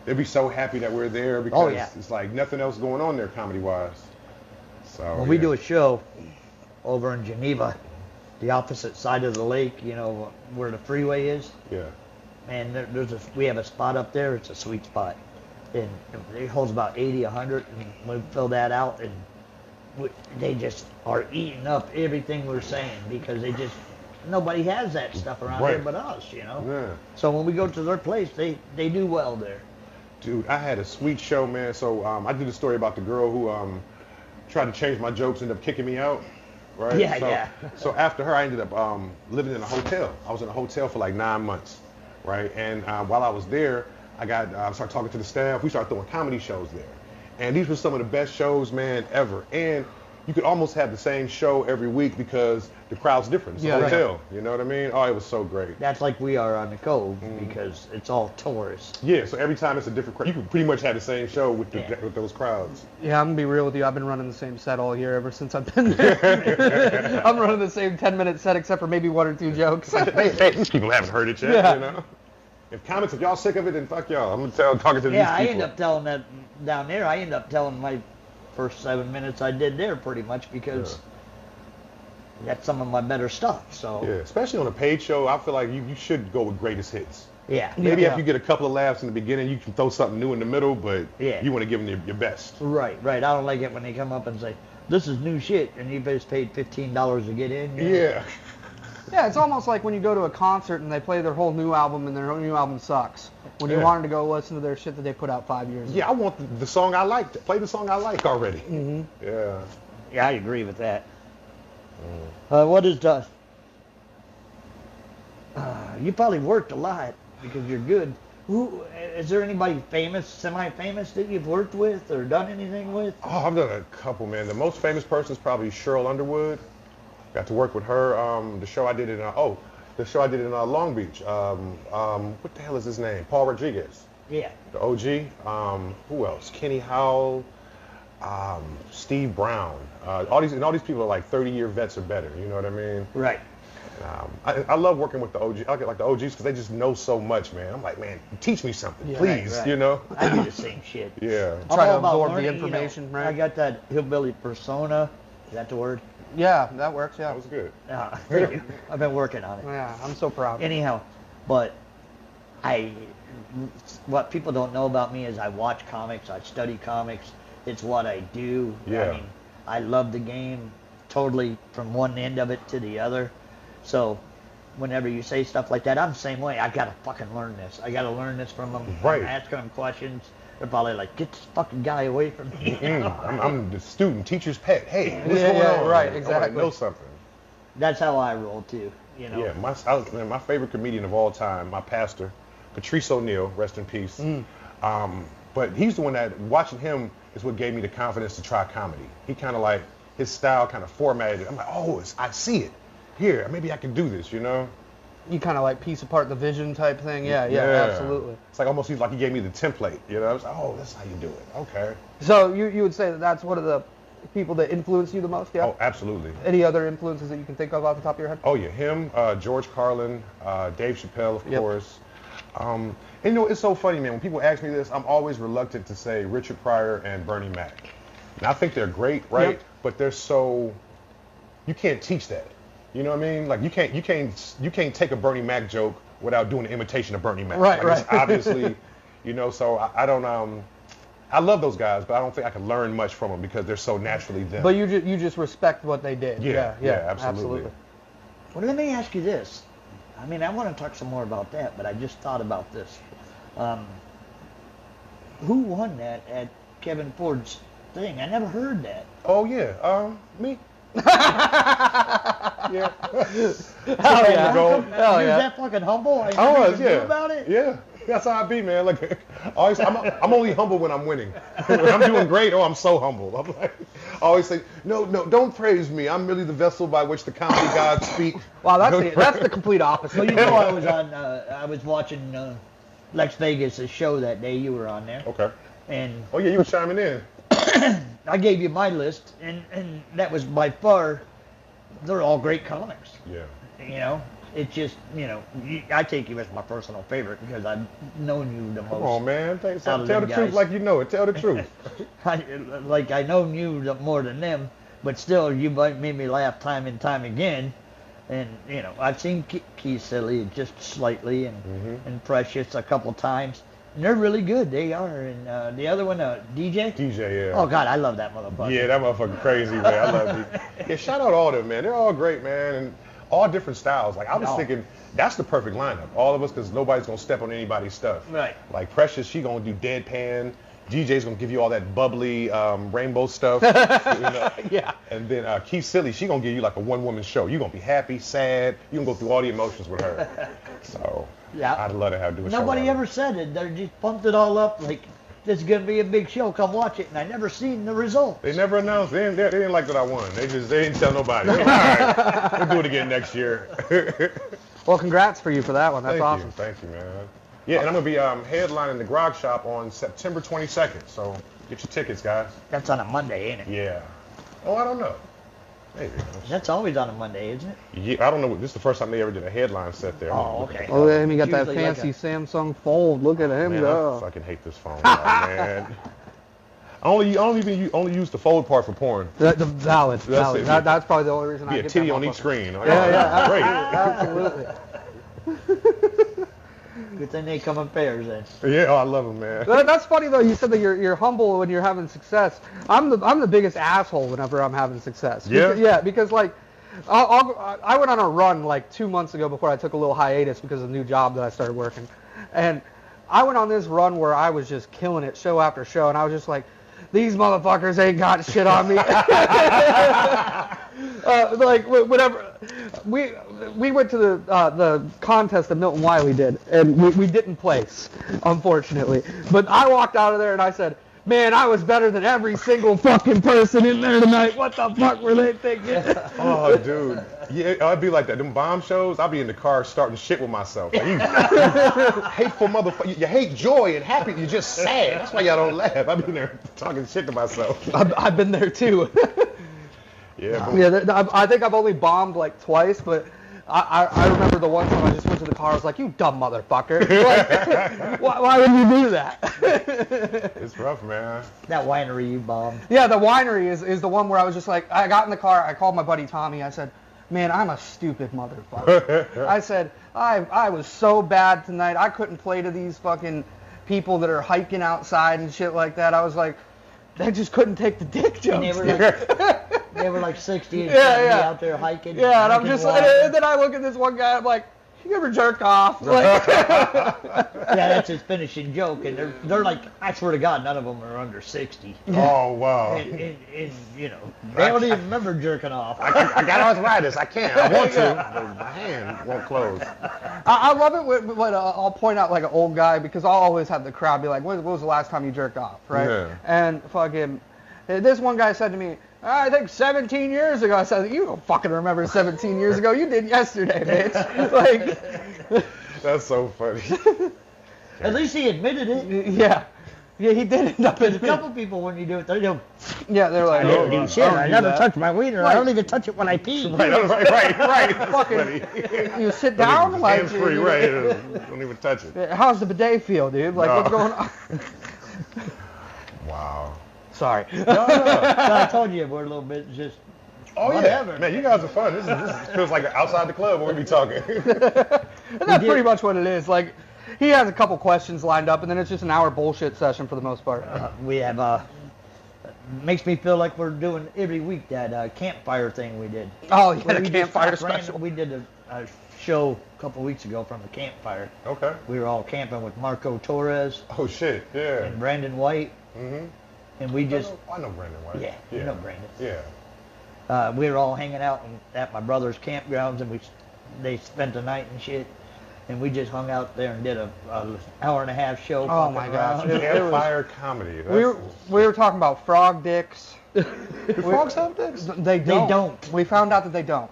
they'd be so happy that we're there because it's like nothing else going on there comedy wise. So When we do a show over in Geneva, the opposite side of the lake, you know, where the freeway is. Yeah. Man, we have a spot up there. It's a sweet spot, and it holds about 80, 100, and we fill that out, and they just are eating up everything we're saying because nobody has that stuff around here but us, you know. Yeah. So when we go to their place, they do well there. Dude, I had a sweet show, man. So I did a story about the girl who tried to change my jokes, ended up kicking me out. Right? Yeah. So after her, I ended up living in a hotel. I was in a hotel for like 9 months, right? And while I was there, I started talking to the staff. We started throwing comedy shows there. And these were some of the best shows, man, ever. And you could almost have the same show every week because the crowd's different. It's a hotel. You know what I mean? Oh, it was so great. That's like we are on the Cove because it's all tourists. Yeah, so every time it's a different crowd. You could pretty much have the same show with with those crowds. Yeah, I'm gonna be real with you. I've been running the same set all year ever since I've been there. I'm running the same 10-minute set except for maybe 1 or 2 jokes. Hey, these people haven't heard it yet, you know? If y'all sick of it, then fuck y'all. I'm talking to these people. Yeah, I end up telling that down there. I end up telling my first 7 minutes I did there pretty much because that's some of my better stuff. So yeah, especially on a paid show, I feel like you should go with greatest hits. Yeah. Maybe if you get a couple of laughs in the beginning, you can throw something new in the middle, but you want to give them your best. Right. I don't like it when they come up and say, "This is new shit," and you just paid $15 to get in. You know? Yeah. Yeah, it's almost like when you go to a concert and they play their whole new album and their whole new album sucks. When you wanted to go listen to their shit that they put out 5 years ago. Yeah, I want the song I like. Play the song I like already. Yeah. Yeah, I agree with that. What is the... you probably worked a lot because you're good. Is there anybody famous, semi-famous that you've worked with or done anything with? Oh, I've done a couple, man. The most famous person is probably Cheryl Underwood. Got to work with her. The show I did in Long Beach. What the hell is his name? Paul Rodriguez. Yeah. The OG. Who else? Kenny Howell. Steve Brown. All these people are like 30-year vets or better. You know what I mean? Right. I love working with the OG. I get like the OGs because they just know so much, man. I'm like, man, teach me something, please. Right. You know? I do the same shit. Yeah. Try to I'm all about absorb the learning, information, right? I got that hillbilly persona. Is that the word? Yeah, that works, yeah. That was good. I've been working on it. Yeah, I'm so proud. Anyhow, but what people don't know about me is I watch comics, I study comics. It's what I do. Yeah. I mean, I love the game totally from one end of it to the other. So whenever you say stuff like that, I'm the same way. I got to fucking learn this. I got to learn this from them. Right. I'm asking them questions. They're probably like, get this fucking guy away from me. I'm the student, teacher's pet. Hey, what's going on? Right, I exactly. want to know something. That's how I roll too, you know. Yeah, my favorite comedian of all time, my pastor, Patrice O'Neal, rest in peace. But he's the one that, watching him is what gave me the confidence to try comedy. He kind of like, his style kind of formatted it. I'm like, I see it. Here, maybe I can do this, you know? You kind of like piece apart the vision type thing. Yeah, absolutely. It's like almost like he gave me the template, you know? I was like, that's how you do it. Okay. So you would say that's one of the people that influence you the most, yeah? Oh, absolutely. Any other influences that you can think of off the top of your head? Oh, yeah, him, George Carlin, Dave Chappelle, of course. And you know, it's so funny, man. When people ask me this, I'm always reluctant to say Richard Pryor and Bernie Mac. And I think they're great, right? Yep. But they're so, you can't teach that. You know what I mean? Like you can't take a Bernie Mac joke without doing an imitation of Bernie Mac. Right. It's obviously, you know. So I don't. I love those guys, but I don't think I can learn much from them because they're so naturally them. But you just respect what they did. Yeah, absolutely. Well, let me ask you this. I mean, I want to talk some more about that, but I just thought about this. Who won that at Kevin Ford's thing? I never heard that. Oh yeah, me. Yeah. Hell yeah. You're that fucking humble? I was, knew about it? Yeah. That's how I be, man. Like, I'm only humble when I'm winning. When I'm doing great, I'm so humble. I'm like, I always say, no, don't praise me. I'm really the vessel by which the comedy gods speak. Wow, that's the complete opposite. Well, you know, I was watching Lex Vegas' show that day. You were on there. Okay. And oh yeah, you were chiming in. I gave you my list, and that was by far, they're all great comics. Yeah. You know, it's just, you know, I take you as my personal favorite because I've known you the most. Come on, man. Tell the guys. truth like you know it. Tell the truth. I know you more than them, but still, you made me laugh time and time again. And, you know, I've seen Keith Silly just slightly and Precious a couple times. And they're really good. They are. And the other one, DJ? DJ, yeah. Oh, God, I love that motherfucker. Yeah, that motherfucker crazy, man. I love it. Yeah, shout out all of them, man. They're all great, man. And all different styles. Like, I was thinking, that's the perfect lineup. All of us, because nobody's going to step on anybody's stuff. Right. Like, Precious, she going to do deadpan. DJ's going to give you all that bubbly rainbow stuff. You know? Yeah. And then Keith Silly, she going to give you like a one-woman show. You're going to be happy, sad. You're going to go through all the emotions with her. So, yeah. I'd love to have do a show. Nobody ever said it. They just pumped it all up like this is gonna be a big show. Come watch it, and I never seen the results. They never announced. They didn't like that I won. They didn't tell nobody. All right, we'll do it again next year. Well, congrats for you for that one. That's awesome. Thank you, man. Yeah, and I'm gonna be headlining the Grog Shop on September 22nd. So get your tickets, guys. That's on a Monday, ain't it? Yeah. Oh, I don't know. Maybe. That's always on a Monday, isn't it? Yeah, I don't know. This is the first time they ever did a headline set there. Oh, okay. Oh, and he got that Usually like fancy Samsung Fold. Look at him Man, go. I fucking hate this phone, man. I only use the fold part for porn. Valid. That's it. That's probably the only reason I Yeah, get titty that on each motherfucker. screen. Yeah, Great. absolutely. Good thing they come in pairs then. Yeah, I love them, man. That's funny though. You said that you're humble when you're having success. I'm the biggest asshole whenever I'm having success. Yeah? Because like I went on a run like 2 months ago before I took a little hiatus because of the new job that I started working, and I went on this run where I was just killing it show after show, and I was just like, these motherfuckers ain't got shit on me. Like whatever. We went to the contest that Milton Wiley did, and we didn't place, unfortunately. But I walked out of there and I said, man, I was better than every single fucking person in there tonight. What the fuck were they thinking? Oh, dude. Yeah, I'd be like that. Them bomb shows, I'd be in the car starting shit with myself. Like, you hateful motherfucker. You hate joy and happy. You're just sad. That's why y'all don't laugh. I'd be in there talking shit to myself. I've been there too. Yeah. I think I've only bombed like twice, but I remember the one time I just went to the car. I was like, you dumb motherfucker. Like, why would you do that? It's rough, man. That winery you bombed. Yeah, the winery is the one where I was just like, I got in the car. I called my buddy Tommy. I said, man, I'm a stupid motherfucker. I said, I was so bad tonight. I couldn't play to these fucking people that are hiking outside and shit like that. I was like, they just couldn't take the dick jokes. They were like 60 and 70 out there hiking. Yeah, and I'm just like, and then I look at this one guy, I'm like, you ever jerk off? Like, yeah, that's his finishing joke, and they're like, I swear to God, none of them are under 60. Oh, wow. And you know, they don't even remember jerking off. I got arthritis. I can't. I want to, but my hand won't close. I love it when I'll point out like an old guy, because I'll always have the crowd be like, when was the last time you jerked off, right? Yeah. And fucking, this one guy said to me, I think 17 years ago. I said, you don't fucking remember 17 years ago. You did yesterday, bitch. Like, that's so funny. At least he admitted it. Yeah. Yeah, he did end up in A couple people, when you do it, they don't. Yeah, they're like, I don't do shit. I never touch my wiener. Right. I don't even touch it when I pee. Right. Fucking, you sit down, like, hands free, right? Don't even touch it. How's the bidet feel, dude? Like, what's going on? Wow. Sorry. No. I told you we're a little bit just. Oh whatever. Yeah, man, you guys are fun. This feels like outside the club when we be talking. And that's pretty much what it is. Like, he has a couple questions lined up, and then it's just an hour bullshit session for the most part. We have makes me feel like we're doing every week that campfire thing we did. Oh yeah, Where the we campfire just ran- special. We did a show a couple weeks ago from the campfire. Okay. We were all camping with Marco Torres Oh shit, yeah. and Brandon White, Mhm. and we just I know Brandon White. yeah, you know Brandon. Yeah. We were all hanging out at my brother's campgrounds, and they spent the night and shit. And we just hung out there and did a hour and a half show. Oh my gosh. around. Campfire comedy. We were talking about frog dicks. Do frogs have dicks? They don't. don't. We found out that they don't.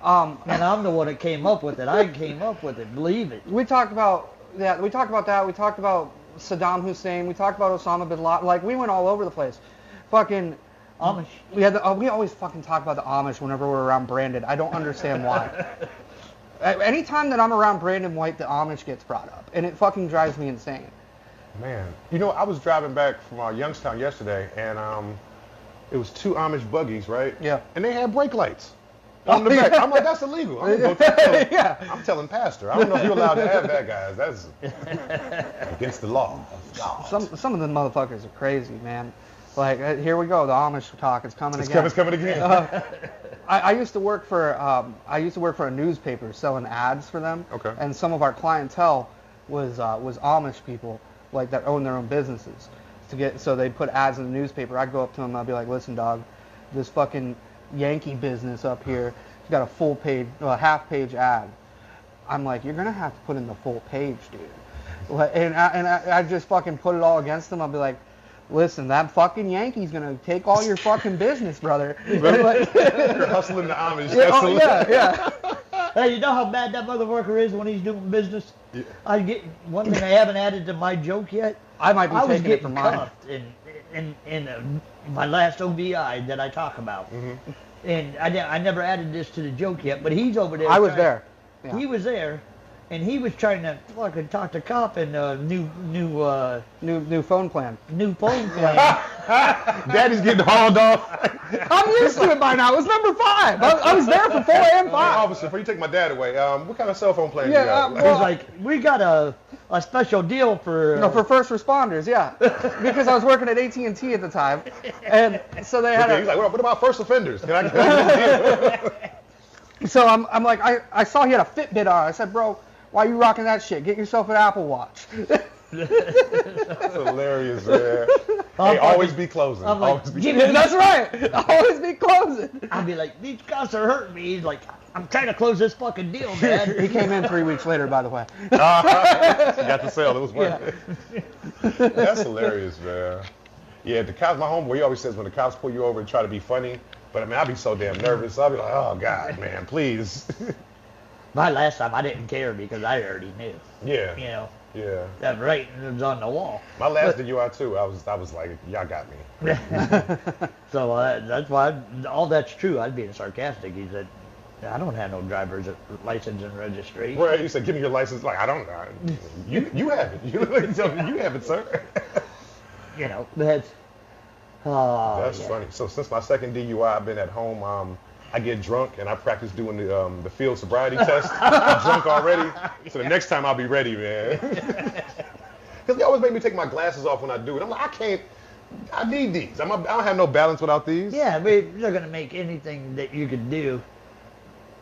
And I'm the one that came up with it. I came up with it. Believe it. We talked about that. We talked about that. We talked about Saddam Hussein. We talked about Osama bin Laden. Like, we went all over the place. Fucking Amish. we always fucking talk about the Amish whenever we're around Brandon. I don't understand why. Anytime that I'm around Brandon White, the Amish gets brought up, and it fucking drives me insane. Man, you know, I was driving back from Youngstown yesterday, and it was 2 Amish buggies, right? Yeah. And they had brake lights on the back. I'm like, that's illegal. I'm gonna go Yeah. I'm telling Pastor. I don't know if you're allowed to have that, guys. That's against the law. Some of the motherfuckers are crazy, man. Like, here we go, the Amish talk is coming again. It's coming again. I used to work for a newspaper selling ads for them. Okay. And some of our clientele was Amish people, like, that own their own businesses. So they'd put ads in the newspaper. I'd go up to them and I'd be like, listen, dog, this fucking Yankee business up here, it's got a half page ad. I'm like, you're gonna have to put in the full page, dude. And I just fucking put it all against him. I'll be like, listen, that fucking Yankee's gonna take all your fucking business, brother. Like, You're hustling the Amish. Yeah. Hey, you know how bad that motherfucker is when he's doing business? Yeah. I get one thing I haven't added to my joke yet. I might be I was taking it getting for mine. cuffed in my last OBI that I talk about. Mm-hmm. And I never added this to the joke yet, but he's over there. I was there. Yeah. He was there, and he was trying to fucking talk to cop and new phone plan. new phone plan. Daddy's getting hauled off. I'm used to it by now. It was number 5. I was there for 4 and 5. Officer, before you take my dad away, what kind of cell phone plan Yeah, you got? well, He's like, we got a special deal for for first responders, yeah. Because I was working at AT&T at the time, and so they had. He's like, what about first offenders? Can I So I'm like, I saw he had a Fitbit on. I said, bro, why are you rocking that shit? Get yourself an Apple Watch. That's hilarious, man. Hey, always be closing. I'm like, Always be Jimmy, That's right. Always be closing. I'd be like, these cops are hurting me. He's like, I'm trying to close this fucking deal, Dad. He came in 3 weeks later, by the way. You got the sale. It was worth it. That's hilarious, man. Yeah, the cops, my homeboy, he always says when the cops pull you over and try to be funny, but I mean, I'd be so damn nervous. I'd be like, oh, God, man, please. My last time, I didn't care because I already knew. Yeah. You know, Yeah. that rating was on the wall. My last DUI, too, I was like, y'all got me. So that's why, all that's true. I'd being sarcastic. He said, I don't have no driver's license and registration. Right, you said, give me your license. Like, I don't know. You have it. You have it, sir. You know, that's... That's yeah. funny. So since my second DUI, I've been at home. I get drunk and I practice doing the field sobriety test. I'm drunk already, so the next time I'll be ready, man. Because they always make me take my glasses off when I do it. I'm like, I can't. I need these. I don't have no balance without these. Yeah, but they're going to make anything that you could do.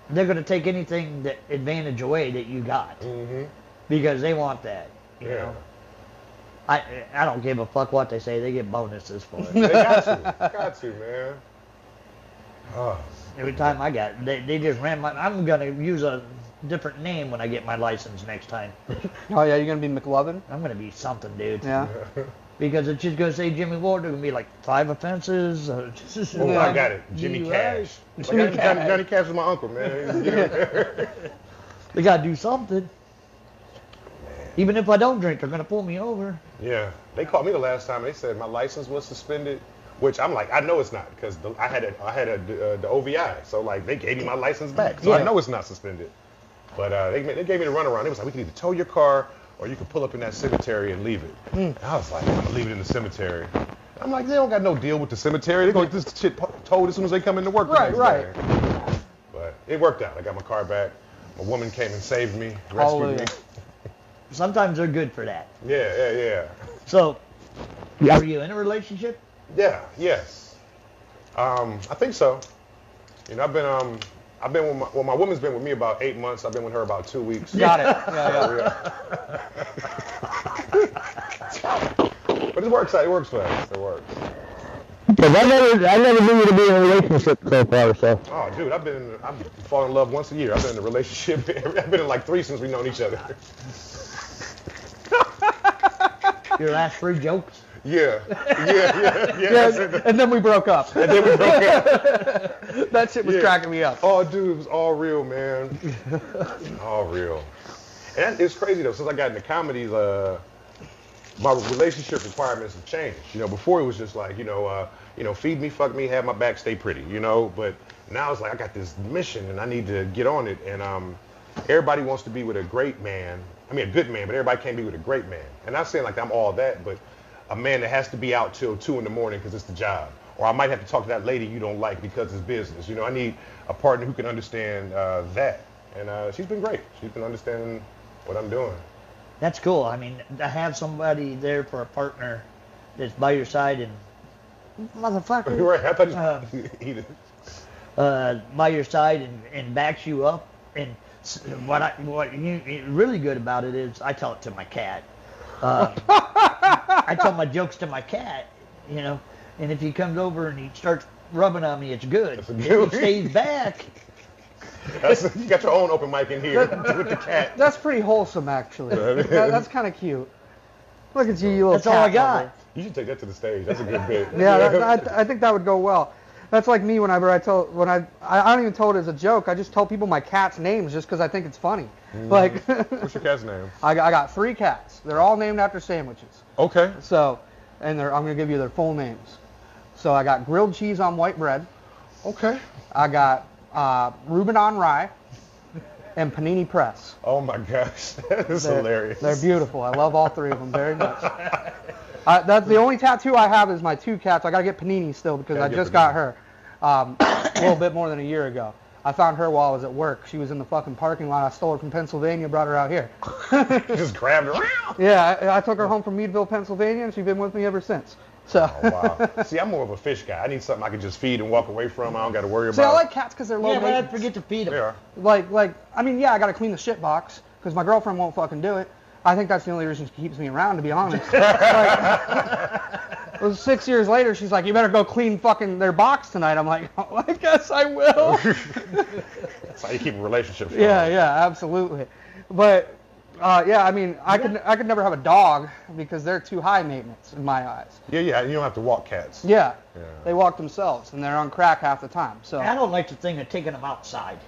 They're going to take anything that advantage away that you got. Mm-hmm. Because they want that, you Yeah. know. I don't give a fuck what they say. They get bonuses for it. They got to, man. Oh. Every time I got, they just ran my. I'm gonna use a different name when I get my license next time. Oh yeah, you're gonna be McLovin? I'm gonna be something, dude. Yeah. Because it's just gonna say Jimmy Ward. There's gonna be like 5 offenses. Oh, I got it. Jimmy Cash. Johnny Cash is my uncle, man. They gotta do something. Even if I don't drink, they're gonna pull me over. Yeah, they called me the last time. They said my license was suspended, which I'm like, I know it's not because I had the OVI, so like they gave me my license back, so Yeah. I know it's not suspended. But they gave me the runaround. It was like we can either tow your car or you can pull up in that cemetery and leave it. And I was like, I'm gonna leave it in the cemetery. I'm like, they don't got no deal with the cemetery. They gonna get this shit towed as soon as they come into work. the next Right. day. But it worked out. I got my car back. A woman came and saved me, rescued me. Sometimes they're good for that. Yeah. So, are you in a relationship? Yes. I think so. You know, I've been with my woman's been with me about 8 months. I've been with her about 2 weeks. Got it. Yeah. But it works out. It works for us. It works. Because I never knew you to be in a relationship so far. So. Oh, dude, I've fallen in love once a year. I've been in a relationship. I've been in like 3 since we've known each other. Your last 3 jokes? Yeah. And then we broke up. That shit was cracking me up. Oh, dude, it was all real, man. All real. And it's crazy though. Since I got into comedies, my relationship requirements have changed. You know, before it was just like, feed me, fuck me, have my back, stay pretty. You know, but now it's like I got this mission and I need to get on it. And everybody wants to be with a great man. I mean, a good man, but everybody can't be with a great man. And I'm not saying like I'm all that, but a man that has to be out till 2 in the morning because it's the job. Or I might have to talk to that lady you don't like because it's business. You know, I need a partner who can understand that. And she's been great. She's been understanding what I'm doing. That's cool. I mean, to have somebody there for a partner that's by your side and motherfucker. Right. I thought he by your side and backs you up. And what really good about it is I tell it to my cat. I tell my jokes to my cat, you know, and if he comes over and he starts rubbing on me, it's good. That's a good If he stays back, You got your own open mic in here with the cat. That's pretty wholesome, actually. That's kind of cute. Look at you, you little That's all I got. lover. You should take that to the stage. That's a good bit. Yeah, I think that would go well. That's like me whenever I don't even tell it as a joke. I just tell people my cat's names just because I think it's funny. Like, what's your cat's name? I got 3 cats. They're all named after sandwiches. Okay. So, and I'm gonna give you their full names. So I got grilled cheese on white bread. Okay. I got Reuben on rye and panini press. Oh my gosh, that's hilarious. They're beautiful. I love all 3 of them very much. That's the only tattoo I have is my 2 cats. I gotta get Panini still because I just got her a little bit more than a year ago. I found her while I was at work. She was in the fucking parking lot. I stole her from Pennsylvania, brought her out here. You just grabbed her. Yeah, I took her home from Meadville, Pennsylvania, and she's been with me ever since. So. Oh, wow. See, I'm more of a fish guy. I need something I can just feed and walk away from. I don't got to worry about. See, I like cats because they're low Yeah, maintenance. but I forget to feed them. They are. Like, I mean, yeah, I got to clean the shit box because my girlfriend won't fucking do it. I think that's the only reason she keeps me around, to be honest. It was 6 years later, she's like, you better go clean fucking their box tonight. I'm like, oh, I guess I will. That's how you keep a relationship strong. Yeah, absolutely. But, yeah, I mean, I could never have a dog because they're too high maintenance in my eyes. Yeah, you don't have to walk cats. Yeah, they walk themselves, and they're on crack half the time. So I don't like the thing of taking them outside.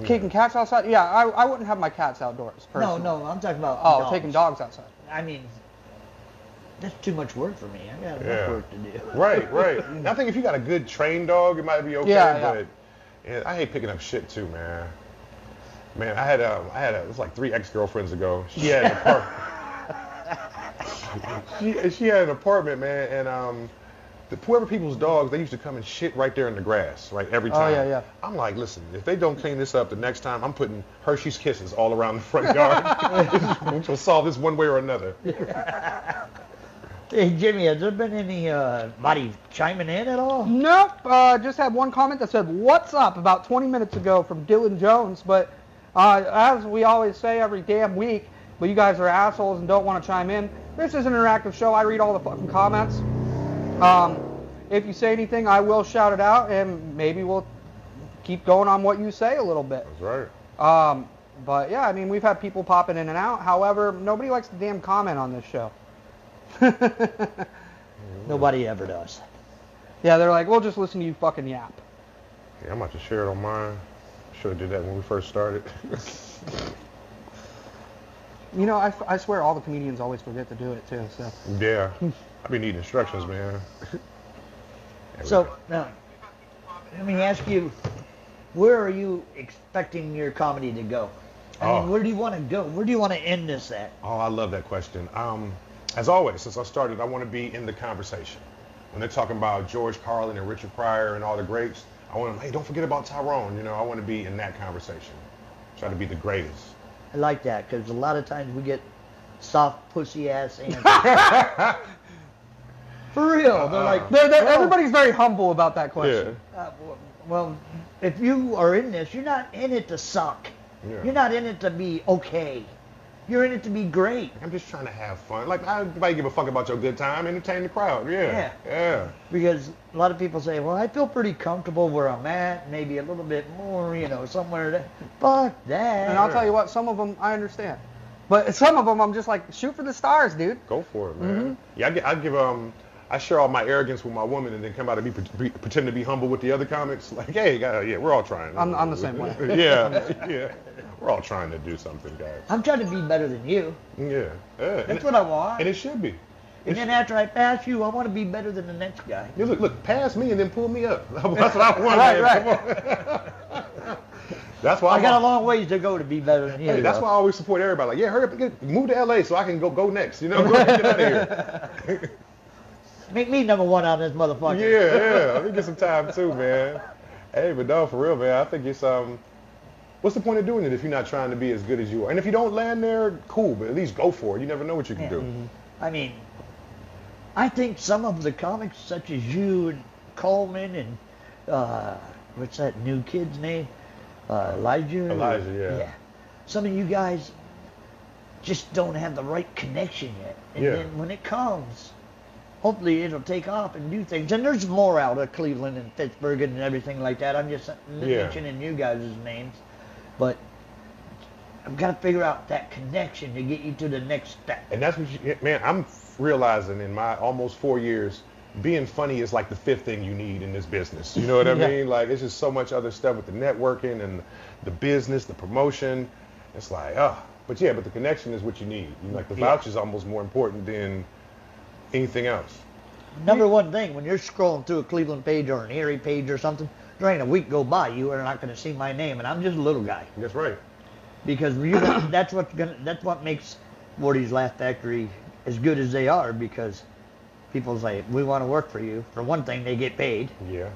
Kicking cats outside? Yeah, I wouldn't have my cats outdoors, personally. No, I'm talking about dogs. Taking dogs outside. I mean, that's too much work for me. I got enough work to do. Right. I think if you got a good trained dog, it might be okay, but I hate picking up shit too, man. Man, I had it was like 3 ex-girlfriends ago. She had an apartment. she had an apartment, man, and whoever people's dogs, they used to come and shit right there in the grass, right, every time. Oh, yeah. I'm like, listen, if they don't clean this up the next time, I'm putting Hershey's Kisses all around the front yard, which will solve this one way or another. Hey, Jimmy, has there been anybody chiming in at all? Nope. Just had one comment that said, what's up, about 20 minutes ago from Dylan Jones. But as we always say every damn week, but you guys are assholes and don't want to chime in. This is an interactive show. I read all the fucking comments. If you say anything, I will shout it out, and maybe we'll keep going on what you say a little bit. That's right. But yeah, I mean, we've had people popping in and out. However, nobody likes to damn comment on this show. Nobody ever does. Yeah, they're like, we'll just listen to you fucking yap. Yeah, I'm about to share it on mine. Should have did that when we first started. You know, I swear all the comedians always forget to do it too. So. Yeah, I be needing instructions, man. So now, let me ask you, where are you expecting your comedy to go? I mean, where do you want to go? Where do you want to end this at? Oh, I love that question. As always, since I started, I want to be in the conversation. When they're talking about George Carlin and Richard Pryor and all the greats, I want to, hey, don't forget about Tyrone. You know, I want to be in that conversation. Try to be the greatest. I like that because a lot of times we get soft pussy ass answers. For real, they're like, everybody's very humble about that question. Yeah. Well, if you are in this, you're not in it to suck. Yeah. You're not in it to be okay. You're in it to be great. I'm just trying to have fun. Like, nobody give a fuck about your good time. Entertain the crowd. Yeah. Because a lot of people say, well, I feel pretty comfortable where I'm at, maybe a little bit more, somewhere that. Fuck that. And I'll tell you what, some of them I understand. But some of them I'm just like, shoot for the stars, dude. Go for it, man. Yeah, I share all my arrogance with my woman and then come out and pretend to be humble with the other comics. Like, hey, yeah, we're all trying. I'm the same way. Yeah. We're all trying to do something, guys. I'm trying to be better than you. Yeah. That's what I want. And it should be. And then after I pass you, I want to be better than the next guy. Yeah, look, pass me and then pull me up. That's what I want. Right. That's why I got a long ways to go to be better than you. Hey, that's why I always support everybody. Like, yeah, hurry up, move to LA so I can go next. Go get out of here. Make me number one on this motherfucker. Yeah. Let me get some time too, man. Hey, but no, for real, man. I think it's what's the point of doing it if you're not trying to be as good as you are? And if you don't land there, cool, but at least go for it. You never know what you can do. I mean, I think some of the comics, such as you and Coleman and what's that new kid's name? Elijah, yeah. Some of you guys just don't have the right connection yet. And then when it comes, hopefully it'll take off and do things. And there's more out of Cleveland and Pittsburgh and everything like that. I'm just mentioning you guys' names. But I've got to figure out that connection to get you to the next step. And that's what man, I'm realizing in my almost 4 years, being funny is like the fifth thing you need in this business. You know what I mean? Like, it's just so much other stuff with the networking and the business, the promotion. It's like, but the connection is what you need. Like, the voucher is almost more important than anything else. Number one thing, when you're scrolling through a Cleveland page or an Erie page or something, there ain't a week go by you are not going to see my name, and I'm just a little guy. That's right. Because that's what makes Morty's Laugh Factory as good as they are, because people say, we want to work for you. For one thing, they get paid. Yeah.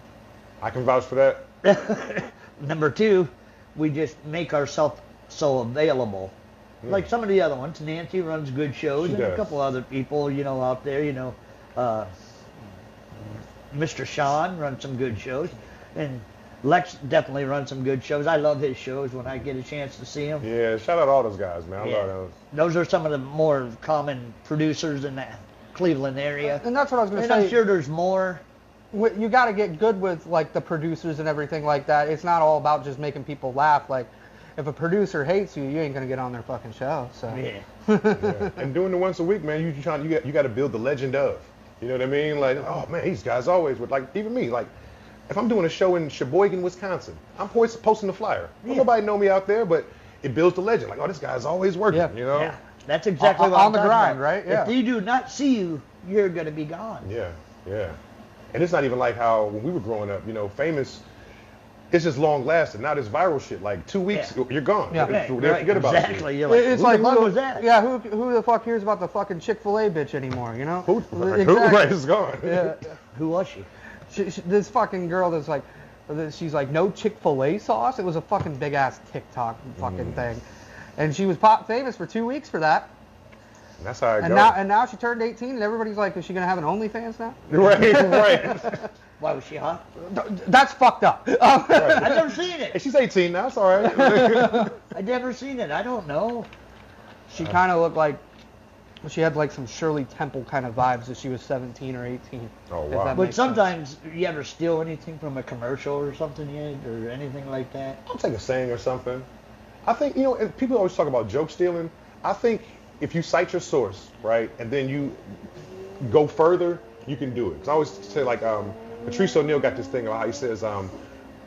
I can vouch for that. Number two, we just make ourselves so available. Like some of the other ones, Nancy runs good shows, and a couple other people, out there, Mr. Sean runs some good shows, and Lex definitely runs some good shows. I love his shows when I get a chance to see him. Yeah, shout out all those guys, man. I love those. Those are some of the more common producers in the Cleveland area. And that's what I was going to say. And I'm sure there's more. You got to get good with, like, the producers and everything like that. It's not all about just making people laugh. Like, if a producer hates you, you ain't going to get on their fucking show. So. Yeah. And doing the once a week, man, you got to build the legend of. You know what I mean? Like, oh, man, these guys always would, like, even me, like, if I'm doing a show in Sheboygan, Wisconsin, I'm posting the flyer. Nobody know me out there, but it builds the legend. Like, oh, this guy's always working, you know? Yeah. That's exactly what I'm talking about. On the grind, right? Yeah. If they do not see you, you're going to be gone. Yeah. And it's not even like how, when we were growing up, famous, it's just long lasting. Now this viral shit, like 2 weeks, you're gone. Yeah. They forget about you. Exactly. You're like, it's who like, the fuck was that? Yeah, who the fuck hears about the fucking Chick-fil-A bitch anymore, you know? Who? Exactly. Right, it's gone. Yeah. Who was she? This fucking girl that's like, she's like, no Chick-fil-A sauce? It was a fucking big-ass TikTok fucking thing. And she was famous for 2 weeks for that. And that's how it goes. And now she turned 18, and everybody's like, is she going to have an OnlyFans now? Right. Why was she hot? That's fucked up. I've never seen it. Hey, she's 18 now, it's all right. I've never seen it. I don't know. She kind of looked like, she had like some Shirley Temple kind of vibes as she was 17 or 18. Oh, wow. But sometimes, you ever steal anything from a commercial or something yet, or anything like that? I'll take a saying or something. I think, people always talk about joke stealing. I think if you cite your source, right, and then you go further, you can do it. 'Cause I always say, like, Patrice O'Neal got this thing about how he says,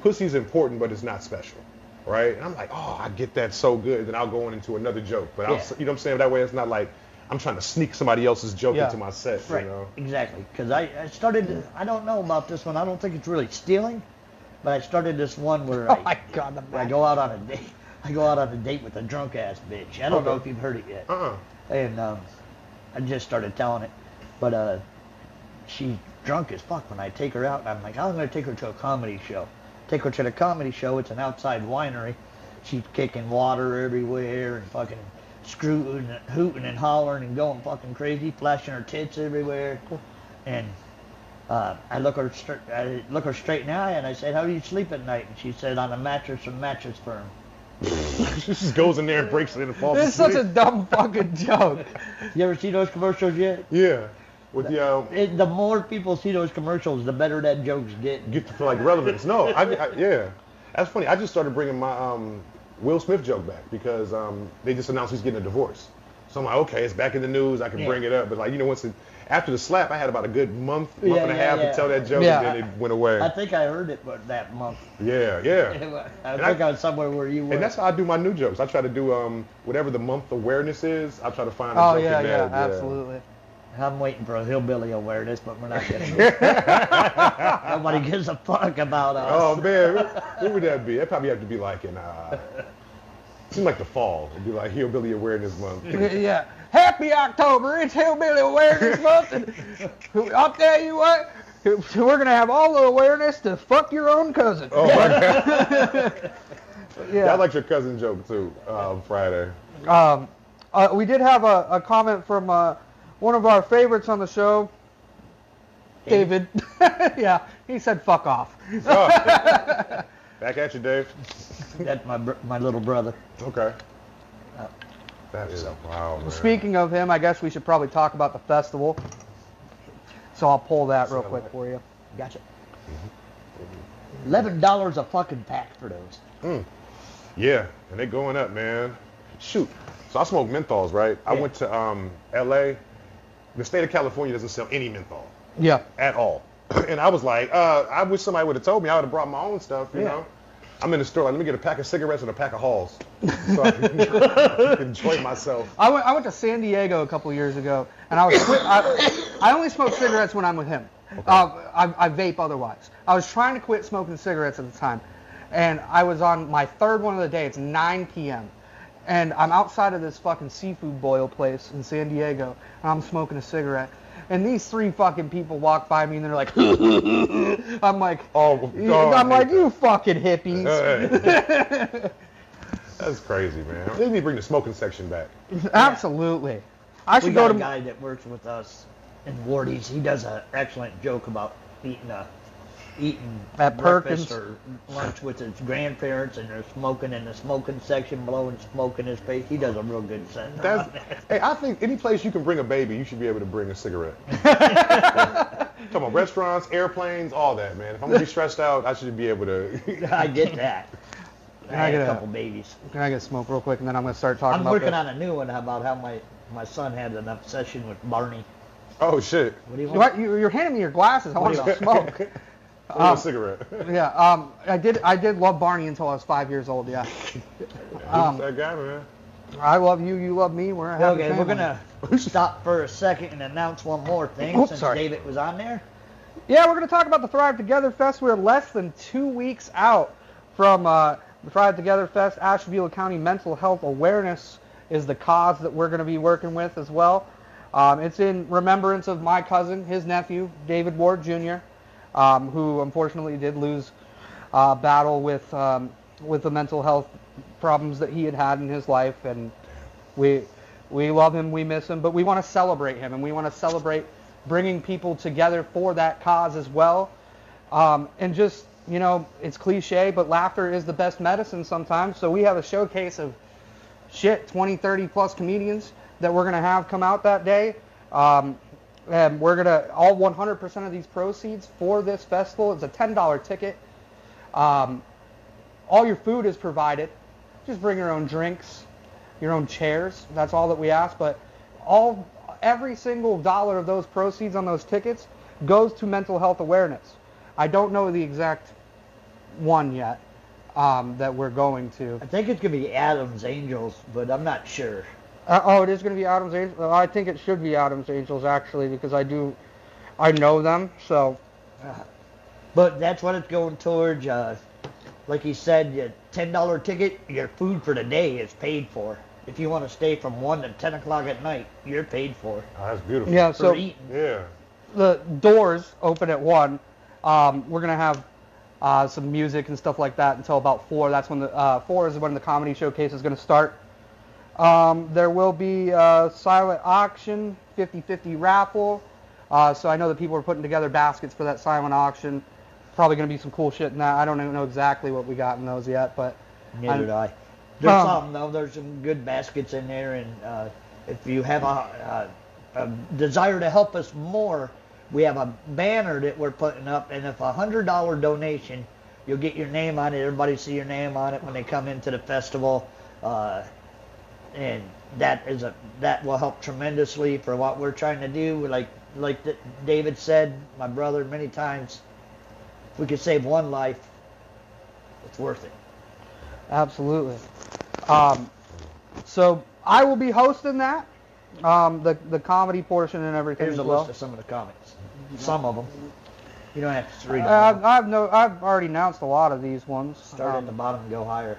pussy's important, but it's not special, right? And I'm like, oh, I get that so good. Then I'll go on into another joke. But, you know what I'm saying? That way it's not like I'm trying to sneak somebody else's joke into my set, right. Exactly. Because I started, I don't know about this one. I don't think it's really stealing, but I started this one where I go out on a date. I go out on a date with a drunk ass bitch. I don't know if you've heard it yet. And I just started telling it, but she's drunk as fuck when I take her out. And I'm like, I'm going to take her to a comedy show. Take her to the comedy show. It's an outside winery. She's kicking water everywhere and fucking screwing, hooting and hollering and going fucking crazy, flashing her tits everywhere. And I look her straight in the eye and I said, how do you sleep at night? And she said, on a mattress from Mattress Firm. She just goes in there and breaks it and falls asleep. This is such a dumb fucking joke. You ever see those commercials yet? Yeah. With the more people see those commercials, the better that jokes get. Get to like relevance. No, yeah. That's funny. I just started bringing my Will Smith joke back because they just announced he's getting a divorce. So I'm like, okay, it's back in the news. I can bring it up. But like, after the slap, I had about a good month and a half to tell that joke, and then it went away. I think I heard it that month. Yeah. I think I was somewhere where you were. And that's how I do my new jokes. I try to do whatever the month awareness is. I try to find a joke in there. Yeah, absolutely. I'm waiting for a hillbilly awareness, but we're not getting it. Nobody gives a fuck about us. Oh man, what would that be? That probably have to be like in seems like the fall. It'd be like Hillbilly Awareness Month. Yeah. Happy October, it's Hillbilly Awareness Month. And I'll tell you what, we're going to have all the awareness to fuck your own cousin. Oh, my God. Yeah. I like your cousin joke, too, Friday. We did have a comment from one of our favorites on the show, David. Yeah, he said fuck off. Oh. Back at you, Dave. That's my little brother. Okay. That is wow, man. Speaking of him, I guess we should probably talk about the festival. So I'll pull that real quick for you. Gotcha. $11 a fucking pack for those. Yeah, and they going up, man. Shoot. So I smoke menthols, right? I went to L.A. The state of California doesn't sell any menthol. Yeah. At all. And I was like, I wish somebody would have told me. I would have brought my own stuff, you know? I'm in the store, like, let me get a pack of cigarettes and a pack of Halls so I can enjoy myself. I went to San Diego a couple years ago, and I only smoke cigarettes when I'm with him. Okay. I vape otherwise. I was trying to quit smoking cigarettes at the time, and I was on my third one of the day. It's 9 p.m., and I'm outside of this fucking seafood boil place in San Diego, and I'm smoking a cigarette. And these 3 fucking people walk by me, and they're like, I'm like, I'm like, you fucking hippies. That's crazy, man. They need to bring the smoking section back. Absolutely. I should go to a guy that works with us in Wardy's. He does an excellent joke about eating at breakfast Perkins or lunch with his grandparents, and they're smoking in the smoking section, blowing smoke in his face. He does a real good set. Hey, I think any place you can bring a baby, you should be able to bring a cigarette. Come on, restaurants, airplanes, all that, man. If I'm gonna be stressed out, I should be able to. I get that. I had a couple babies. Can I get smoke real quick, and then I'm gonna start talking about. I'm working on a new one about how my son had an obsession with Barney. Oh shit! What do you want? You're handing me your glasses. I want to smoke. A cigarette. Yeah. I did love Barney until I was 5 years old. Yeah. That guy, man. I love you. You love me. We're a happy family. We're gonna stop for a second and announce one more thing since David was on there. Yeah, we're gonna talk about the Thrive Together Fest. We're less than 2 weeks out from the Thrive Together Fest. Ashtabula County Mental Health Awareness is the cause that we're gonna be working with as well. It's in remembrance of my cousin, his nephew, David Ward Jr., who unfortunately did lose battle with the mental health problems that he had in his life, and we love him, we miss him, but we want to celebrate him, and we want to celebrate bringing people together for that cause as well. And just, you know, it's cliche, but laughter is the best medicine sometimes. So we have a showcase of 20, 30 plus comedians that we're going to have come out that day. And we're going to, all 100% of these proceeds for this festival, it's a $10 ticket. All your food is provided. Just bring your own drinks, your own chairs. That's all that we ask. But every single dollar of those proceeds on those tickets goes to mental health awareness. I don't know the exact one yet that we're going to. I think it's going to be Adam's Angels, but I'm not sure. It is going to be Adam's Angels? I think it should be Adam's Angels, actually, because I know them, so. But that's what it's going towards. Like he said, your $10 ticket, your food for the day is paid for. If you want to stay from 1 to 10 o'clock at night, you're paid for. Oh, that's beautiful. Yeah, so yeah. The doors open at 1. We're going to have some music and stuff like that until about 4. That's when 4 is when the comedy showcase is going to start. There will be a silent auction, 50-50 raffle. So I know that people are putting together baskets for that silent auction. Probably going to be some cool shit in that. I don't even know exactly what we got in those yet, but neither did I. There's something though. There's some good baskets in there, and if you have a desire to help us more, we have a banner that we're putting up, and if $100 donation, you'll get your name on it. Everybody see your name on it when they come into the festival. And that will help tremendously for what we're trying to do. Like David said, my brother, many times, if we could save one life, it's worth it. Absolutely. So I will be hosting that, the comedy portion and everything. Here's as a well. list of some of the comics. Some of them. You don't have to read them. I've already announced a lot of these ones. Start at the bottom and go higher.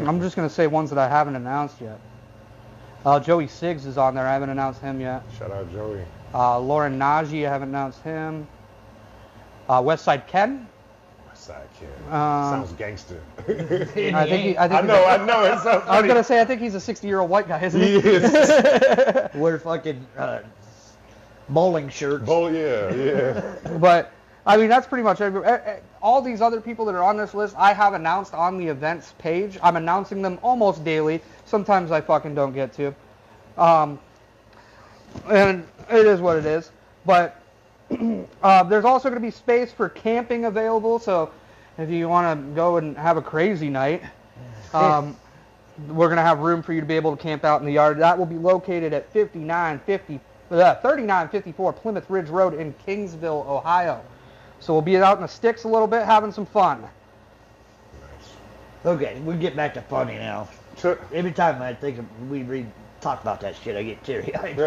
I'm just going to say ones that I haven't announced yet. Joey Siggs is on there. I haven't announced him yet. Shout out Joey. Lauren Najee, I haven't announced him. Westside Ken. Westside Ken. Sounds gangster. I know. It's so funny. I was going to say, I think he's a 60-year-old white guy, isn't he? Yes. Wear fucking bowling shirts. Yeah. But I mean, that's pretty much all these other people that are on this list, I have announced on the events page. I'm announcing them almost daily. Sometimes I fucking don't get to. And it is what it is. But there's also going to be space for camping available. So if you want to go and have a crazy night, we're going to have room for you to be able to camp out in the yard. That will be located at 3954 Plymouth Ridge Road in Kingsville, Ohio. So we'll be out in the sticks a little bit, having some fun. Okay, we get back to funny now. Every time I think talk about that shit, I get teary-eyed.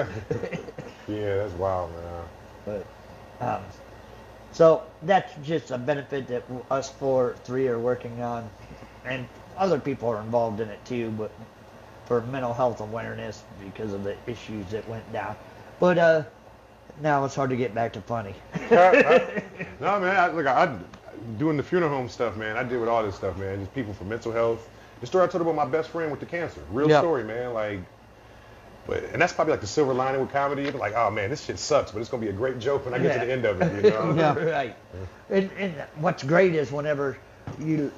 Yeah, that's wild, man. But so that's just a benefit that us three are working on, and other people are involved in it too, but for mental health awareness because of the issues that went down. But now it's hard to get back to funny. No, man, I doing the funeral home stuff, man. I deal with all this stuff, man. Just people for mental health. The story I told about my best friend with the cancer. Real story, man. And that's probably like the silver lining with comedy. You're like, oh man, this shit sucks, but it's gonna be a great joke when I get to the end of it, you know? Right. And what's great is whenever you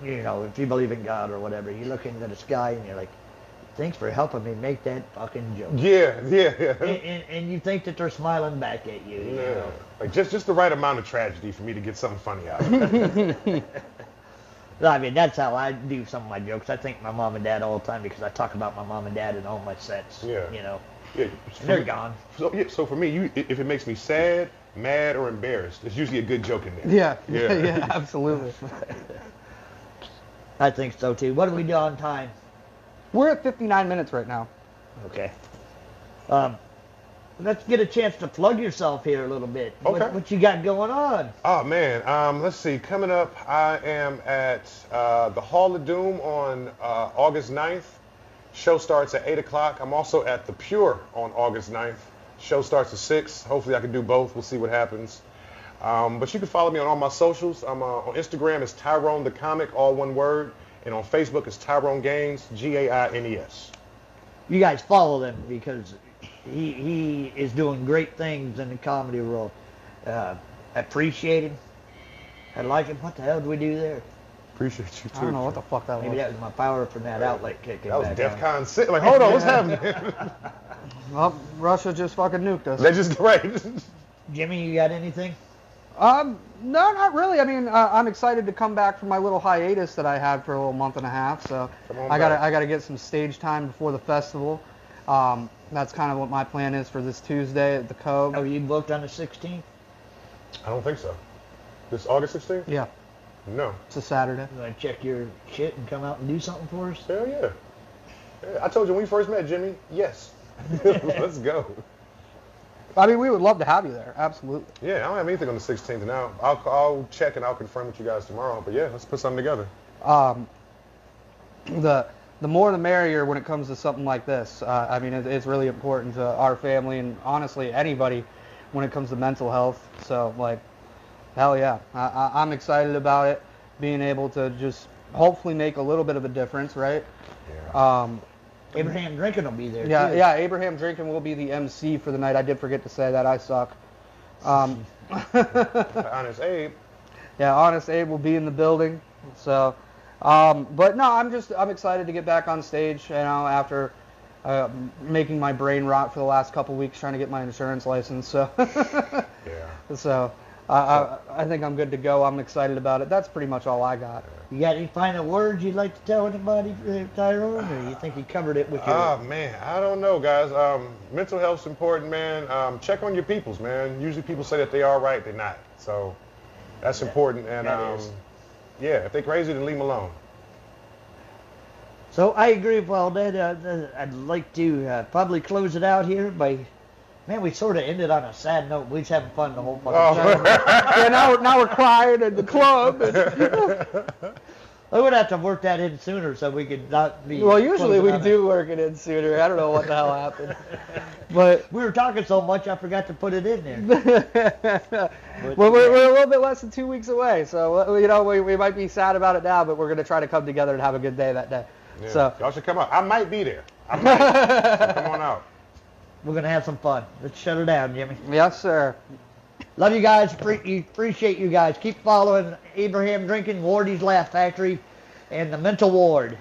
know, if you believe in God or whatever, you look into the sky and you're like, thanks for helping me make that fucking joke. Yeah. And you think that they're smiling back at you. You know? Like just the right amount of tragedy for me to get something funny out of it. I mean, that's how I do some of my jokes. I thank my mom and dad all the time because I talk about my mom and dad in all my sets. Yeah. You know. Yeah. They're gone. So for me, if it makes me sad, mad, or embarrassed, there's usually a good joke in there. Yeah, absolutely. I think so too. What do we do on time? We're at 59 minutes right now. Okay. Let's get a chance to plug yourself here a little bit. Okay. What you got going on? Oh man, let's see. Coming up, I am at the Hall of Doom on August 9th. Show starts at 8 o'clock. I'm also at the Pure on August 9th. Show starts at 6. Hopefully I can do both. We'll see what happens. But you can follow me on all my socials. I'm on Instagram, it's Tyrone the Comic, all one word. And on Facebook, it's Tyrone Gaines, Gaines. You guys follow them because he is doing great things in the comedy world. Appreciate him. I like him. What the hell did we do there? Appreciate you too. I don't know what the fuck that was. Maybe that was my power from that outlet kicking. That was DEFCON 6. Like, hold on, what's happening? Well, Russia just fucking nuked us. They just right. Jimmy, you got anything? No, not really. I mean, I'm excited to come back from my little hiatus that I had for a little month and a half. So I gotta get some stage time before the festival. That's kind of what my plan is for this Tuesday at the Cove. Are you booked on the 16th? I don't think so. This August 16th? Yeah. No. It's a Saturday. You want to check your shit and come out and do something for us? Hell yeah. I told you when we first met, Jimmy. Yes. Let's go. I mean, we would love to have you there. Absolutely. Yeah, I don't have anything on the 16th now. I'll check and I'll confirm with you guys tomorrow. But yeah, let's put something together. The more the merrier when it comes to something like this. I mean, it's really important to our family and honestly anybody when it comes to mental health. So like, hell yeah, I'm excited about it. Being able to just hopefully make a little bit of a difference, right? Yeah. Abraham Drinking will be there too. Yeah, Abraham Drinking will be the MC for the night. I did forget to say that. I suck. Honest Abe. Yeah, Honest Abe will be in the building. So, but no, I'm excited to get back on stage. You know, after making my brain rot for the last couple weeks trying to get my insurance license. So, yeah. So I think I'm good to go. I'm excited about it. That's pretty much all I got. You got any final words you'd like to tell anybody, Tyrone, or you think you covered it with your... Oh, man, I don't know, guys. Mental health's important, man. Check on your peoples, man. Usually people say that they are right, they're not. So that's important. And yeah, if they're crazy, then leave them alone. So I agree with all that. I'd like to probably close it out here by... Man, we sort of ended on a sad note. We was having fun the whole fucking time. Yeah, now we're crying at the club. I would have to work that in sooner so we could not be... Well, usually we do work it in sooner. I don't know what the hell happened. But we were talking so much, I forgot to put it in there. Well, we're a little bit less than 2 weeks away. So, you know, we might be sad about it now, but we're going to try to come together and have a good day that day. Yeah. So y'all should come out. I might be there. I might. So come on out. We're going to have some fun. Let's shut her down, Jimmy. Yes, sir. Love you guys. Appreciate you guys. Keep following Abraham Drinking, Wardy's Laugh Factory, and the Mental Ward.